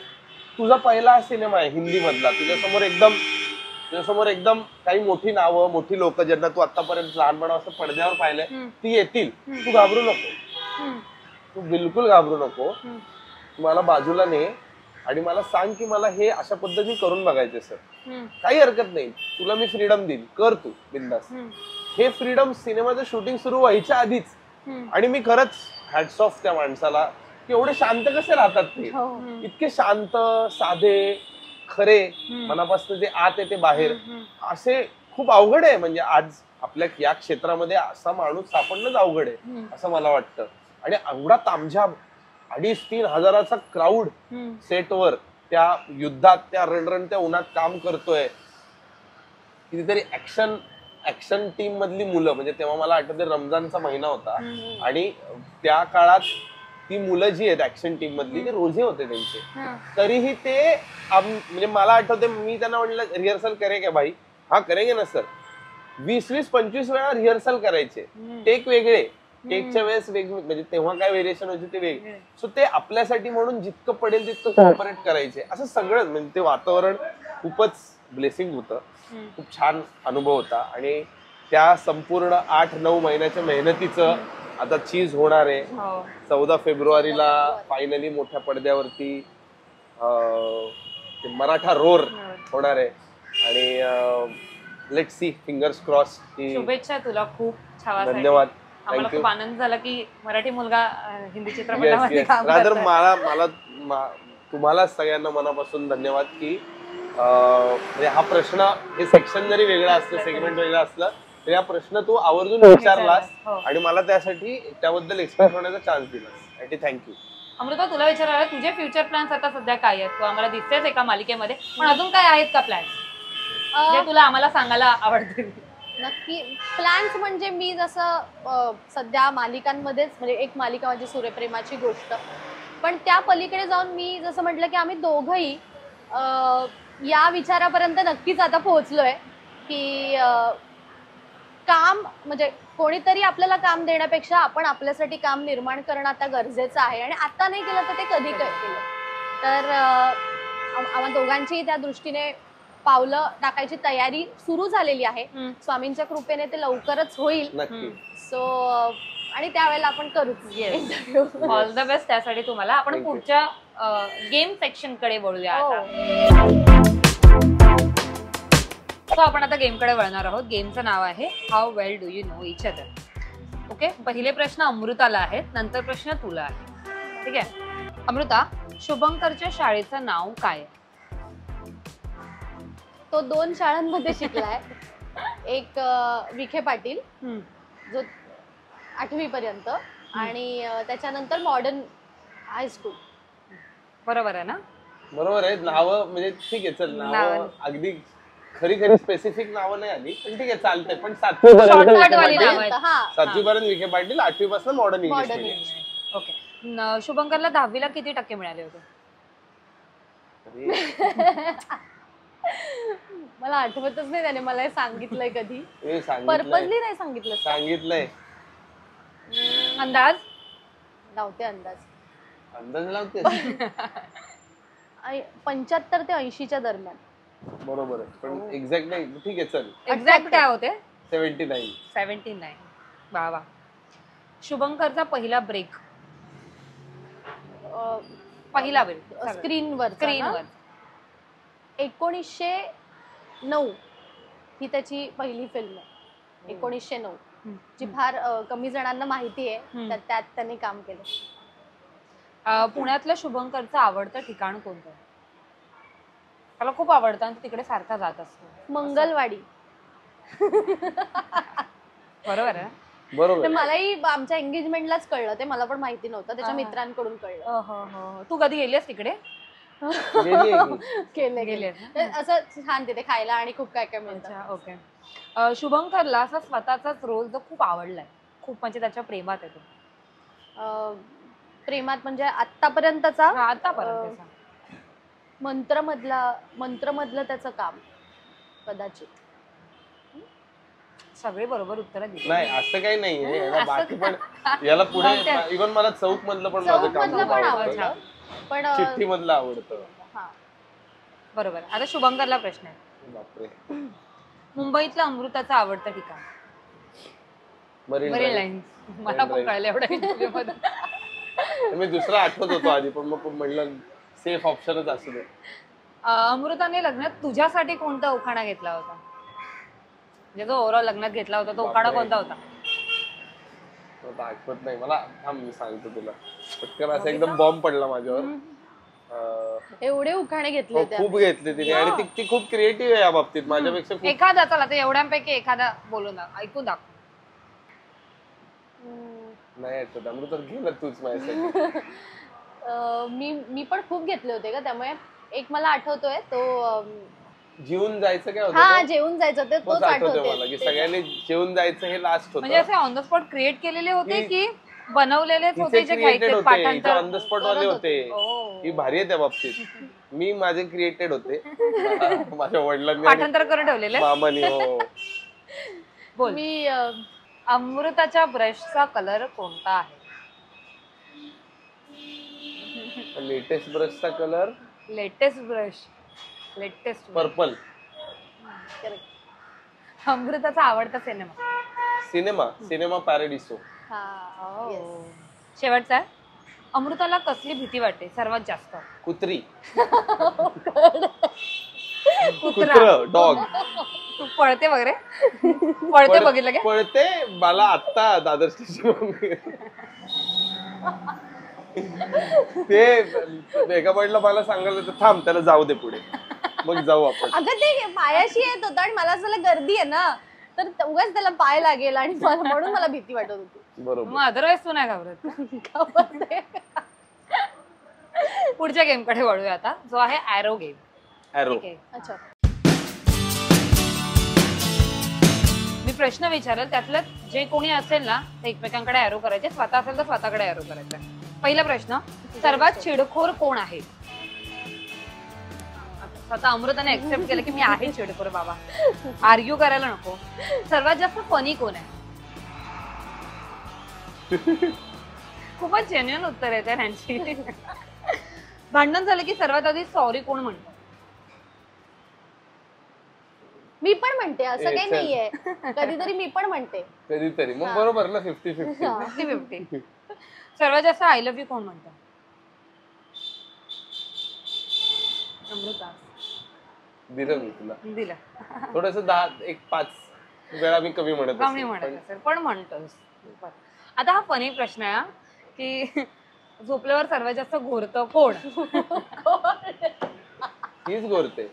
तुझा पहिला सिनेमा आहे हिंदी मधला, तुझ्यासमोर एकदम काही मोठी नावं, मोठी लोक ज्यांना तू आतापर्यंत लहानपणापासून पडद्यावर पाहिलंय ती येतील, तू घाबरू नको, तू बिलकुल घाबरू नको, मला बाजूला ने आणि मला सांग की मला हे अशा पद्धतीने करून बघायचे सर, काही हरकत नाही, तुला मी फ्रीडम देईन, कर तू बिंदास. हे फ्रीडम सिनेमाचं शूटिंग सुरू व्हायच्या आधीच. आणि मी खरंच हॅट्स ऑफ त्या माणसाला की एवढे शांत कसे राहतात ते, इतके शांत, साधे, खरे, मनापासून जे आत येते बाहेर. असे खूप अवघड आहे म्हणजे आज आपल्या या क्षेत्रामध्ये असा माणूस सापडणंच अवघड आहे असं मला वाटतं. आणि एवढा तामझाम 2,500-3,000 हजाराचा क्राऊड सेटवर त्या युद्धात, त्या रणरणत्या उन्हात काम करतोय. कितीतरी ऍक्शन टीम मधली मुलं, म्हणजे तेव्हा मला आठवते रमजानचा महिना होता आणि त्या काळात ती मुलं जी आहेत ऍक्शन टीम मधली, ते रोजे होते त्यांचे, तरीही ते म्हणजे मला आठवते मी त्यांना म्हटलं रिहर्सल करे का भाई, हा करेंगे ना सर. 20-25 वेळा रिहर्सल करायचे, टेक वेगळे, टेकच्या वेळेस वेगळे, म्हणजे तेव्हा काय व्हेरिएशन होते ते वेगळे. सो ते आपल्यासाठी म्हणून जितकं पडेल तितकं कॉपरेट करायचे. असं सगळं म्हणजे ते वातावरण खूपच ब्लेसिंग होतं. खूप छान अनुभव होता. आणि त्या संपूर्ण 8-9 महिन्याच्या मेहनतीचं आता चीज होणार आहे. 14 फेब्रुवारीला फायनली मोठ्या पडद्यावरती मराठा रोर होणार आहे. आणि लेट्स सी, फिंगर्स क्रॉस. शुभेच्छा तुला खूप छावासाठी. धन्यवाद. आम्हाला खूप आनंद झाला की मराठी मुलगा हिंदी चित्रपटामध्ये काम रादर करतोय. मला तुम्हाला सगळ्यांना मनापासून धन्यवाद की म्हणजे हा प्रश्न, हे सेक्शन जरी वेगळं असलं, सेगमेंट वेगळं असलं, तर हा प्रश्न तू आवर्जून विचारलास आणि मला त्यासाठी त्याबद्दल एक्सप्रेस होण्याचा चान्स दिलास. यासाठी थँक्यू. अमृता, तुला विचारायला तुझे फ्युचर प्लॅन्स आता सध्या काय आहेत? तू आम्हाला दिसतेच एका मालिकेमध्ये, पण अजून काय आहेत का प्लॅन्स जे तुला आम्हाला सांगायला आवडतील? नक्की प्लॅन्स म्हणजे मी जसं सध्या मालिकांमध्येच, म्हणजे एक मालिका माझी सूर्यप्रेमाची गोष्ट, पण त्या पलीकडे जाऊन मी जसं म्हटलं की आम्ही दोघंही या विचारापर्यंत नक्कीच आता पोहोचलोय की काम म्हणजे कोणीतरी आपल्याला काम देण्यापेक्षा आपण आपल्यासाठी काम निर्माण करणं आता गरजेचं आहे. आणि आता नाही केलं तर ते कधी केलं. तर आम्हा दोघांची त्या दृष्टीने पावलं टाकायची तयारी सुरू झालेली आहे. स्वामींच्या कृपेने ते लवकरच होईल. सो आणि त्यावेळेला आपण करूच. ऑल द बेस्ट त्यासाठी तुम्हाला. आपण पुढच्या गेम सेक्शन कडे बोलूया आता. सो आपण आता गेम कडे वळणार आहोत. गेमचं नाव आहे how well do you know each other. Okay, पहिले प्रश्न अमृताला आहेत, नंतर प्रश्न तुला आहे. ठीक आहे अमृता, शुभंकरच्या शाळेचं नाव काय? तो 2 शाळांमध्ये शिकलाय. एक विखे पाटील जो 8वी पर्यंत, आणि त्याच्यानंतर मॉडर्न हायस्कूल. बरोबर आहे ना? बरोबर आहे. नावं म्हणजे ठीक आहे, चल नावं अगदी खरी स्पेसिफिक नावं नाही आली, पण ठीक आहे चालतंय. पण 7वी पर्यंत विखे पाटील, 8वी पासून मॉडर्न इंग्लिश. ओके. शुभंकरला 10वीला किती टक्के मिळाले होते? मला आठवतच नाही त्याने मला हे सांगितलंय कधी. हे सांगितलंय पर्पजली नाही सांगितलं. सांगितलंय अंदाज लावते अंदाज. अंदाज लावते 75 ते 80च्या दरम्यान. बरोबर आहे पण एक्झॅक्ट नाही. ठीक आहे चल. एक्झॅक्ट काय होते? 79. 79. वा वा. शुभंकरचा पहिला ब्रेक. पहिला ब्रेक स्क्रीनवर. 1909 ही त्याची पहिली फिल्म आहे. 1909 जी फार कमी जणांना माहिती आहे. त्यात त्यांनी काम केलं. पुण्यातलं शुभंकरचं आवडतं ठिकाण कोणतं? त्याला खूप आवडतं आणि तिकडे सारखा जात असतो. मंगलवाडी. बरोबर आहे. बरोबर. मलाही आमच्या एंगेजमेंटलाच कळलं ते. मला पण माहिती नव्हतं. त्याच्या मित्रांकडून कळलं. तू कधी गेलीस तिकडे? गेले असं छान तिथे खायला आणि खूप काय काय मिळतं. ओके. शुभंकरला असा स्वतःचाच रोल जो खूप आवडलाय, खूप म्हणजे त्याच्या प्रेमात आहे तो. प्रेमात म्हणजे आतापर्यंतचा? आतापर्यंत मंत्रमधलं त्याचं काम कदाचित. सगळे बरोबर उत्तर दिली. नाही असं काही नाहीये. बाकी पण याला पुढे इव्हन मला चौक मधलं पण माझं काम आवडतं. पण चिठ्ठी मधलं आवडतं. बरोबर. आता शुभंकरला प्रश्न आहे. बापरे. मुंबईतलं अमृताचं आवडतं ठिकाण? Marine lines. मला पण कळलं एवढं इंटरव्ह्यू मध्ये. मी दुसरा आठवत होतो आधी पण मग म्हणलं सेफ ऑप्शनच असू दे. अमृताने लग्नात तुझ्यासाठी कोणता उखाणा घेतला होता? म्हणजे जो ओव्हरऑल लग्नात घेतला होता तो उखाणा कोणता होता? आठवत नाही मला. थांब मी सांगतो तुला. पटकन असं एकदम बॉम्ब पडला माझ्यावर. एवढे उखाणे घेतले खूप घेतले तिने आणि ती खूप क्रिएटिव्ह आहे या बाबतीत माझ्यापेक्षा. एखादा चला ते एवढ्यांपैकी एखादा बोलून ऐकून दाखव. नाही आठवत. अमृता गेलं तूच माझ्यासाठी. मी पण खूप घेतले होते का त्यामुळे एक मला आठवतोय तो जेवून जायचं काय होतं? हा जेवून जायचं ते तोच आठवतोय मला की सगळ्यांनी जेवून जायचं हे लास्ट होतं. म्हणजे असे ऑन द स्पॉट क्रिएट केलेले होते की बनवलेलेच होते जे क्रिएटेड घ्यायचे होते पाठांतर? ऑन द स्पॉट वाले होते. ही भारी आहे त्या बाबतीत. मी माझे क्रिएटेड होते. माझ्या वडिलांनी पाठांतर करून ठेवलेले. मामानी. हो बोल. मी अमृताच्या ब्रशचा कलर कोणता आहे? लेटेस्ट ब्रशचा कलर लेटेस्ट पर्पल. अमृताचा आवडता सिनेमा पॅराडिसो. शेवटचा. अमृताला कसली भीती वाटते सर्वात जास्त? कुत्री. कुत्रा. डॉग. तू पळते वगैरे? पळते बघितलं का? पळते. मला आता दादर स्टेशन ते एका पॉइंटला मला सांगायला थांब त्याला जाऊ दे पुढे मग जाऊ आपण. अगं ते पायाशी येत होतं आणि मला असं गर्दी आहे ना तर उगाच त्याला पाय लागेल आणि म्हणून मला भीती वाटत होती. बरोबर. मग अदरवाईज तू नाही घाबरत? पुढच्या गेम कडे वळूया आता जो आहे ॲरो गेम. ॲरो. अच्छा. मी प्रश्न विचारेल त्यातलं जे कोणी असेल ना ते एकमेकांकडे ॲरो करायचे. स्वतः असेल तर स्वतःकडे ॲरो करायचा. पहिला प्रश्न. सर्वात चिडखोर कोण आहे? स्वतः अमृताने एक्सेप्ट केलं की मी आहे चिडखोर बाबा. आर्ग्यू करायला नको. सर्वात जास्त फनी कोण आहे? खूपच जेन्युइन उत्तर आहे त्या त्यांची. भांडण झालं की सर्वात आधी सॉरी कोण म्हणतो? मी पण म्हणते. असं काही नाहीये. कधीतरी मी पण म्हणते. कधीतरी. मग बरोबर ना. 50-50. 50-50. सर्वात जास्त आय लव्ह यू कोण म्हणतं? अमृता. दिलं मी तुला. दिलं. थोडस 10-5 वेळा मी कमी म्हणत असेल पण म्हणतोस. आता हा फनी प्रश्न आहे की झोपल्यावर सर्वात जास्त घोरतं कोण? हीच घोरते.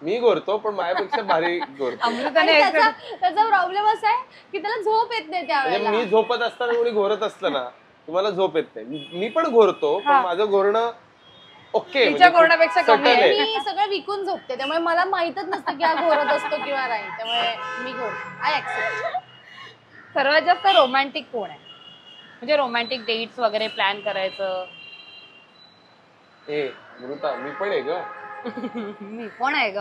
मी घोरतो पण माझ्यापेक्षा भारी घोरतो. अमृताने त्याचा प्रॉब्लेम असा आहे की त्याला झोप येत नाही त्यावेळेला. मी झोपत असताना कोणी घोरत असलं ना तुम्हाला झोप येत नाही. मी पण घोरतो पण माझं घोरणं ओके. तिच्या घोरण्यापेक्षा कमी आहे. मी सगळं विकून झोपते त्यामुळे मला माहितच नसतं की हा घोरत असतो किंवा नाही. त्यामुळे मी घोरते. I accept. सर्वात जास्त रोमॅन्टिक कोण आहे? म्हणजे रोमॅन्टिक डेट्स वगैरे प्लॅन करायचं. ए मृता मी पण आहे ग. मी कोण आहे ग?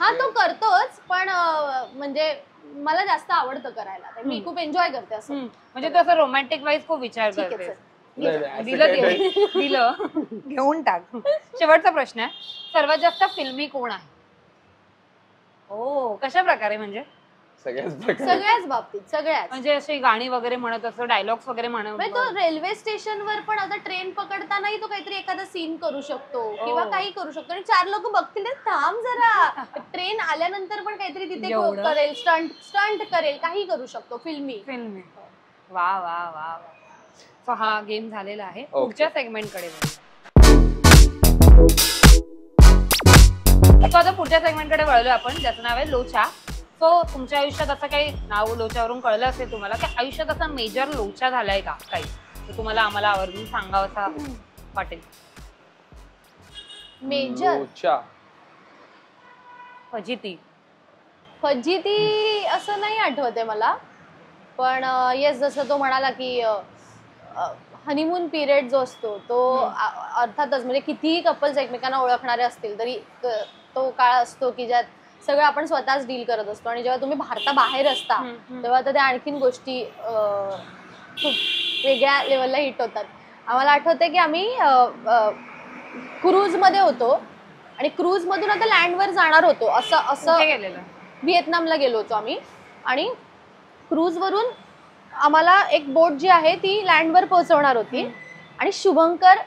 हा तो करतोच पण म्हणजे मला जास्त आवडतं करायला, तर मी खूप एन्जॉय करते असं. म्हणजे तू असं रोमॅन्टिक वाईज खूप विचार ठीक आहे, करते. चल. नाही, नाही, असं दिलं काही नाही. दिलं घेऊन टाक. शेवटचा प्रश्न आहे, सर्वात जास्त फिल्मी कोण आहे? हो, कशा प्रकारे म्हणजे? सगळ्याच प्रकारे. सगळ्याच बाबतीत, सगळ्याच. म्हणजे अशी गाणी वगैरे म्हणत असतो, डायलॉग्स वगैरे म्हणजे तो म्हणत. रेल्वे स्टेशनवर पण आता ट्रेन पकडतानाही तो काहीतरी एखादा सीन करू शकतो किंवा काही करू शकतो आणि 4 लोक बघतील "ए, थांब जरा, ट्रेन आल्यानंतर पण काहीतरी तिथे एवढं? करेल, स्टंट करेल, काही करू शकतो फिल्मी. फिल्मी. वा वा वा. सो हा गेम झालेला आहे. पुढच्या सेगमेंट कडे सो आता पुढच्या सेगमेंट कडे वळलो आपण, ज्याचं नाव आहे लोचा. सो तुमच्या आयुष्यात असं काही नाव लोच्यावरून कळलं असेल तुम्हाला की आयुष्यात असा मेजर लोचा झालाय का काही, तर तुम्हाला आम्हाला आवर्जून सांगावसा वाटेल. मेजर लोचा. फजिती. फजिती असं नाही आठवत आहे मला, पण येस जसं तो म्हणाला की हनीमून पिरियड जो असतो तो अर्थातच म्हणजे कितीही कपल्स एकमेकांना ओळखणारे असतील तरी तो काळ असतो की ज्यात सगळं आपण स्वतःच डील करत असतो आणि जेव्हा तुम्ही भारताबाहेर असता तेव्हा तर त्या आणखीन गोष्टी खूप वेगळ्या लेवलला हिट होतात. आम्हाला आठवतंय की आम्ही क्रूजमध्ये होतो आणि क्रूजमधून आता लँडवर जाणार होतो. असं गेलेलं व्हिएतनामला गेलो होतो आम्ही आणि क्रूजवरून आम्हाला एक बोट जी आहे ती लँडवर पोहोचवणार होती आणि शुभंकर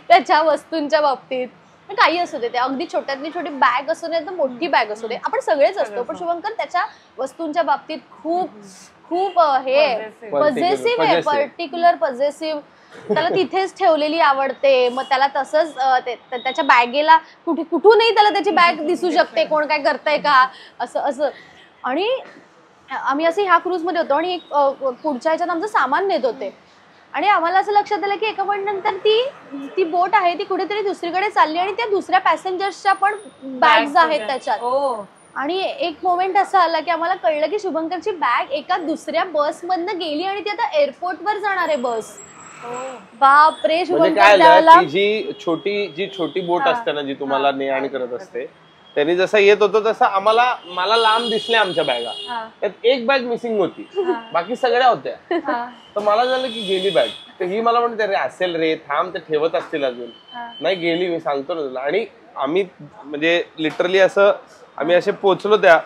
त्याच्या वस्तूंच्या बाबतीत काही असू दे, ते अगदी छोट्यातली छोटी बॅग असू दे तर मोठी बॅग असू दे, आपण सगळेच असतो, पण शुभंकर त्याच्या वस्तूंच्या बाबतीत खूप खूप हे पॉझेसिव्ह आहे, पर्टिक्युलर पॉझेसिव्ह. त्याला तिथेच ठेवलेली आवडते, मग त्याला तसंच त्याच्या बॅगेला कुठूनही त्याला त्याची बॅग दिसू शकते, कोण काय करतंय का असं. आणि आम्ही असे ह्या क्रूजमध्ये होतो आणि पुढच्या ह्याच्यात आमचं सामान नेत होते आणि आम्हाला असं लक्षात आलं की एका पॉईंट नंतर ती बोट आहे ती कुठेतरी दुसरीकडे चालली आणि त्या दुसऱ्या पॅसेंजर्सच्या पण बॅग्स आहेत त्याच्यात. आणि एक मोमेंट असा आला की आम्हाला कळलं की शुभंकरची बॅग एका दुसऱ्या बसमधनं गेली आणि ती आता एअरपोर्टवर जाणार आहे बस. बापरे. म्हणजे काय झालं, जी छोटी बोट असते ना जी तुम्हाला ने आणि करत असते, त्यांनी जसं येत होतो तसं मला लांब दिसल्या आमच्या बॅगा, त्यात एक बॅग मिसिंग होती, बाकी सगळ्या होत्या. तर मला झालं की गेली बॅग, तर ही मला म्हणते अरे असेल रे, थांब ते ठेवत असतील अजून. नाही गेली, मी सांगतो ना तुला. आणि आम्ही म्हणजे लिटरली आम्ही असे पोहोचलो त्या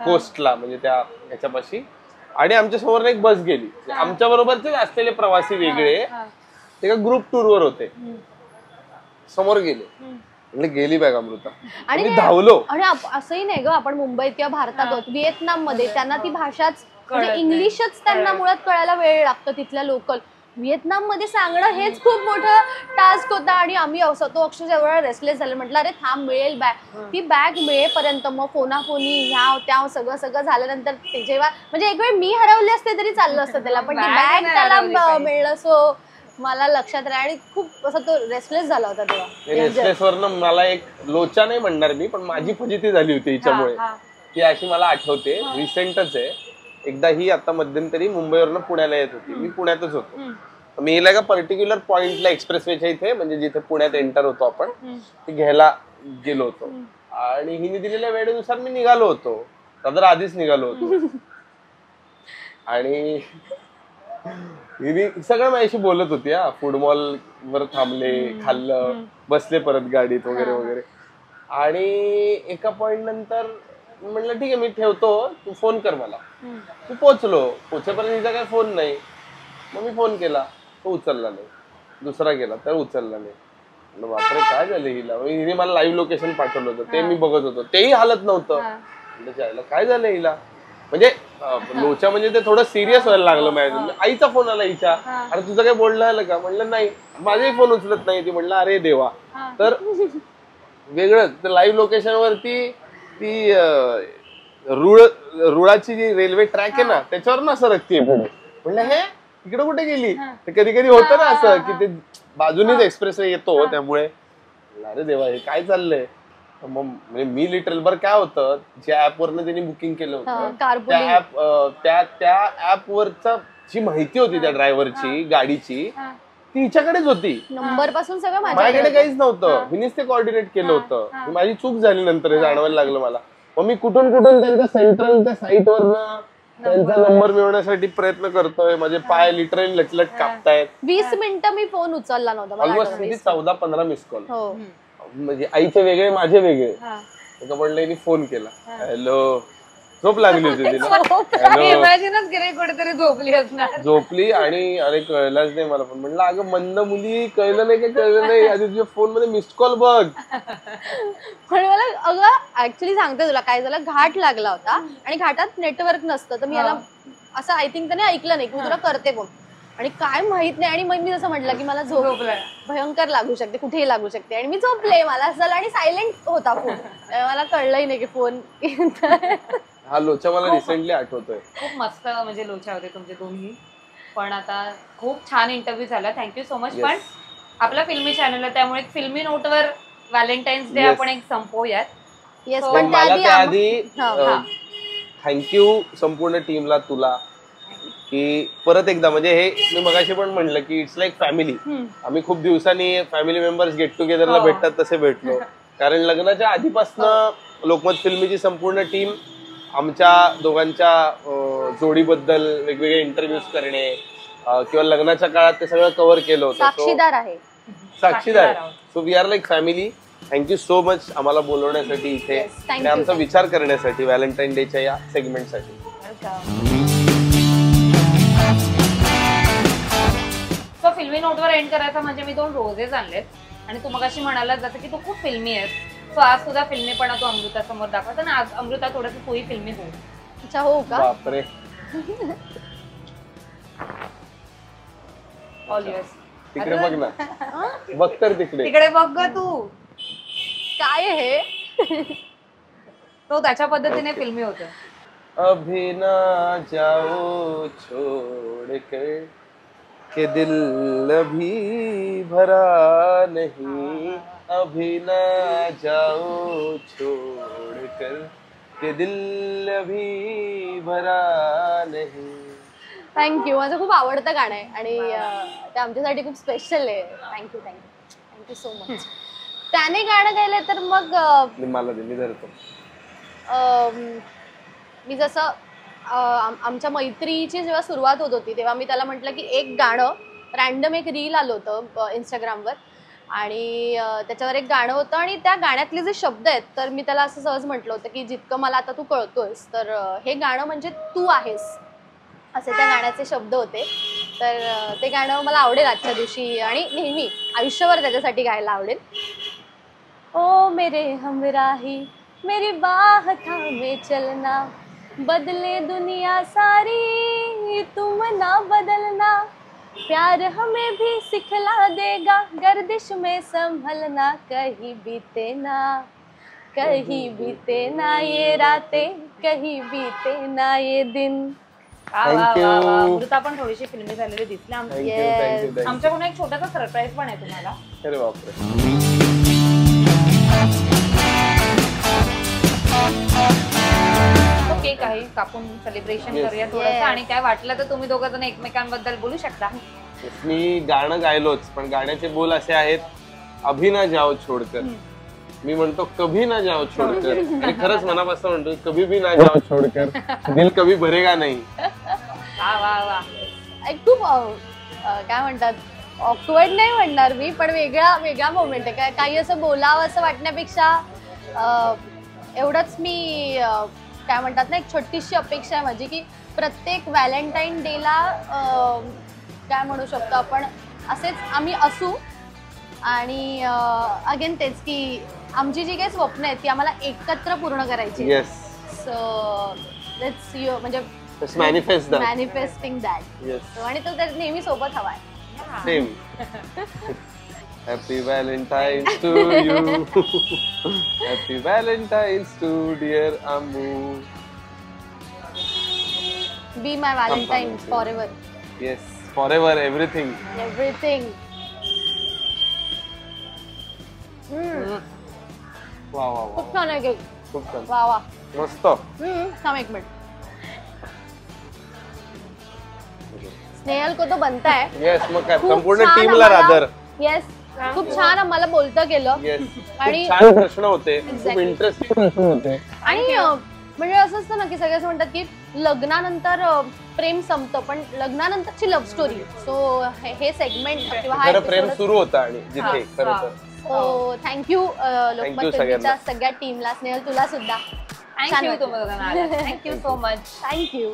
कोस्टला, म्हणजे त्या ह्याच्यापाशी, आणि आमच्या समोर एक बस गेली. आमच्या बरोबरचे असलेले प्रवासी वेगळे ते का ग्रुप टूर वर होते, समोर गेले. म्हणजे गेली बॅग अमृता आणि धावलो. आणि असंही नाही ग, आपण मुंबईत किंवा भारतात होतो, व्हिएतनाम मध्ये त्यांना ती भाषाच म्हणजे इंग्लिशच त्यांना मुळात कळायला वेळ लागतो तिथल्या लोकल. व्हिएतनाम मध्ये सांगणं हेच खूप मोठं टास्क होता आणि आम्ही तो अक्षरशः एवढा रेस्टलेस झाला, म्हटलं अरे थांब मिळेल बॅग. ती बॅग मिळेपर्यंत मग फोनाफोनी ह्या त्या सगळं झाल्यानंतर जेव्हा म्हणजे एक वेळ मी हरवले असते तरी चाललं असतं त्याला, पण ती बॅग त्याला मिळलं. सो मला लक्षात राहिलं आणि खूप असा तो रेस्टलेस झाला होता तेव्हा. रेस्टलेस वरनं मला एक लोचा नाही म्हणणार मी, पण माझी फजिती झाली होती हिच्यामुळे. ती अशी मला आठवते, रिसेंटच आहे. एकदा ही आता मध्यंतरी मुंबईवरनं पुण्याला येत होती, मी पुण्यातच होतो. मी हिला एका पर्टिक्युलर पॉइंटला एक्सप्रेसवेच्या इथे, म्हणजे जिथे पुण्यात एंटर होतो आपण, ती घ्यायला गेलो होतो आणि हिने दिलेल्या वेळेनुसार मी निघालो होतो, तर आधीच निघालो होतो. आणि हिने सगळं माझ्याशी बोलत होती. फूड मॉल वर थांबले, खाल्लं, बसले परत गाडीत वगैरे वगैरे. आणि एका पॉइंट नंतर म्हटलं ठीक आहे मी ठेवतो, तू फोन कर मला. तू पोचेपर्यंत हिचा काय फोन नाही. मग मी फोन केला, तो उचलला नाही. दुसरा केला तर उचलला नाही. बापरे काय झालं हिला. हिने मला लाईव्ह लोकेशन पाठवलं होतं, ते मी बघत होतो, तेही हालत नव्हतं. काय झालं हिला. म्हणजे लोचा म्हणजे ते थोडं सिरियस व्हायला लागलं माझ्या. आईचा फोन आला हिच्या, अरे तुझं काय बोलणं आलं का. म्हणलं नाही. माझाही फोन उचलत नाही ती. म्हणलं अरे देवा. तर वेगळं लाईव्ह लोकेशन वरती ती रुळाची जी रेल्वे ट्रॅक आहे ना त्याच्यावर ना सरकते. म्हणलं हे इकडे कुठे गेली. ते कधी कधी होतं ना असं की ते बाजूनीच एक्सप्रेसवे येतो, त्यामुळे अरे देवा हे काय चाललंय. मग म्हणजे मी लिटरल बरं काय होतं, ज्या ऍप वरनं त्यांनी बुकिंग केलं होतं त्या ऍप वरचा जी माहिती होती त्या ड्रायव्हरची गाडीची तिच्याकडेच होती, नंबर पासून सगळं माझ्याकडे माझ्याकडे काहीच नव्हतं. हिनेच ते कोऑर्डिनेट केलं होतं. माझी चूक झाली नंतर हे जाणवायला लागलं मला. मग मी कुठून त्यांच्या सेंट्रल त्या साईट वरनं त्यांचा नंबर मिळवण्यासाठी प्रयत्न करतोय. माझे पाय लिटरली लचलट कापतायत. 20 मिनिटं मी फोन उचलला नव्हता मला ऑलमोस्ट आठवतं. 14-15 मिस कॉल. हो म्हणजे आईचे वेगळे, माझे वेगळे. एका पडल्याने फोन केला, हॅलो, झोप लागली होती तिला. हॅलो, इमॅजिनच केले कुठेतरी झोपली असणार. झोपली आणि अरे कळलंच नाही मला. पण म्हणलं अगं मंद मुली, कळलं नाही का कळलं नाही, आधी तुझ्या फोन मध्ये मिस्ड कॉल बघ. पण मला अगं ऍक्च्युली सांगते तुला काय झालं, घाट लागला होता आणि घाटात नेटवर्क नसतं, तर मी याला असं आय थिंक त्याने ऐकलं नाही की मी तुला करते फोन, आणि काय माहित नाही. आणि मग मी जसं म्हटलं की मला झोप भयंकर लागू शकते, कुठेही लागू शकते, आणि मी झोपले. मला असं झालं आणि सायलेंट होता फोन, मला कळलंही नाही की फोन. हा लोचा मला रिसेंटली आठवतोय. खूप मस्त म्हणजे लोचा होते तुमचे दोन्ही. पण आता खूप छान इंटरव्ह्यू झाला, थँक्यू सो मच. पण आपल्या फिल्मी चॅनलला त्यामुळे फिल्मी नोटवर व्हॅलेंटाईन्स डे आपण एक संपवूयात. येस, So, पण मला त्याआधी हा. थँक्यू संपूर्ण टीमला, तुला, की परत एकदा म्हणजे हे मी मगाशी पण म्हणलं की इट्स लाईक फॅमिली. आम्ही खूप दिवसांनी फॅमिली मेंबर्स गेट टुगेदरला भेटतात तसे भेटलो. कारण लग्नाच्या आधीपासून लोकमत फिल्मीची संपूर्ण टीम आमच्या दोघांच्या जोडीबद्दल वेगवेगळे इंटरव्ह्यूज करणे किंवा लग्नाच्या काळात ते सगळं कव्हर केलं होतं. साक्षीदार आहे. So we are like family. Thank you so much आम्हाला बोलवण्यासाठी इथे आणि आमचा विचार करण्यासाठी व्हॅलेंटाईन डेच्या या सेगमेंटसाठी. सो फिल्मी नोटवर एंड करायचा म्हणजे मी 2 रोजेस आणलेत, आणि तू मगाशी म्हणाला जसं की तू खूप फिल्मी आहेस. सो आज तुझा फिल्मीपणा तू अमृता समोर दाखवत, आणि आज अमृता थोडस तूही फिल्मी हो. अच्छा, हो का? बापरे. All yours. तिकडे बघ ना, बघ तर तिकडे. तिकडे बघ ग तू. काय हे? तो त्याच्या पद्धतीने फिल्मी होतो. अभी ना जाओ छोड़ कर के दिल अभी भरा नहीं, अभी ना जाओ छोड़ कर के दिल अभी भरा नहीं. थँक्यू. माझं खूप आवडतं गाणं आहे आणि ते आमच्यासाठी खूप स्पेशल आहे. Thank you so much. त्याने गाणं गायलं तर मग मला दे, मी धरतो. मी जसं आमच्या मैत्रीची जेव्हा सुरुवात होत होती तेव्हा मी त्याला म्हटलं की एक गाणं, रॅन्डम एक रील आलं होतं इंस्टाग्रामवर, आणि त्याच्यावर एक गाणं होतं, आणि त्या गाण्यातले जे शब्द आहेत तर मी त्याला असं सहज म्हटलं होतं की जितकं मला आता तू कळतोयस तर हे गाणं म्हणजे तू आहेस, असे त्या गाण्याचे शब्द होते. तर ते गाणं मला आवडेल आजच्या दिवशी आणि नेहमी आयुष्यभर त्याच्यासाठी गायला आवडेल. ओ मेरे हमराही मेरी बाह थामे चलना, बदले दुनिया सारी तुम ना बदलना, प्यार हमें भी सिखला देगा गर्दिश में संभलना, कहीं बीते ना ये रातें, कहीं बीते ना ये दिन. अमृता पण थोडीशी फिल्मी झालेली दिसली. Yes. आमच्याकडून एक छोटासा सरप्राईज पण आहे तुम्हाला. अरे बापरे. तो केक आहे, कापून सेलिब्रेशन करूया थोडंसं, आणि काय वाटलं तर तुम्ही दोघं जण एकमेकांबद्दल बोलू शकता. मी गाणं गायलोच, पण गाण्याचे बोल असे आहेत, अभी ना जाओ छोडकर. मी म्हणतो कभी ना जाओ छोडकर, आणि खरंच मनापासून म्हणतो कभी भी ना जाओ छोडकर, दिल कभी भरेगा नाही. वा वा वा. खूप काय म्हणतात, ऑकवर्ड नाही म्हणणार मी, पण वेगळा मोमेंट आहे. काही असं बोलावं असं वाटण्यापेक्षा एवढंच मी काय म्हणतात ना, एक छोटीशी अपेक्षा आहे माझी की प्रत्येक व्हॅलेंटाईन डेला काय म्हणू शकतो आपण, असेच आम्ही असू. आणि अगेन तेच की आमची जी काही स्वप्न आहेत ती आम्हाला एकत्र पूर्ण करायची. सो लेट्स म्हणजे मॅनिफेस्टिंग दॅट. आणि तो नेहमी सोबत हवाय. Same. Happy Valentine's to you. Happy Valentine's to dear Ambu. Be my Valentine forever. Yes, forever, everything. Everything. वा वा वा. खूप छान आहे केक. खूप छान. वा वा. मस्त. थांब एक मिनिट. स्नेहल को तो बनता है. येस, मग काय खूप संपूर्ण छान टीमला आम्हाला- रादर. येस, खूप छान आम्हाला बोलतं केलं. येस, आणि छान प्रश्न होते, खूप Exactly. इंटरेस्टिंग प्रश्न होते. आणि म्हणजे असं असतं ना की सगळे असं म्हणतात की लग्नानंतर प्रेम संपतं, पण लग्नानंतरची लव्ह स्टोरी. सो हे सेगमेंट किंवा हा खरं प्रेम episode- सुरू होतं आणि जिथे खरं तर सो थँक्यू लोकमत सगळ्यांना. फिल्मीच्या सगळ्या टीमला, स्नेहल तुला सुद्धा थँक्यू तुम्हाला थँक्यू सो मच. थँक्यू.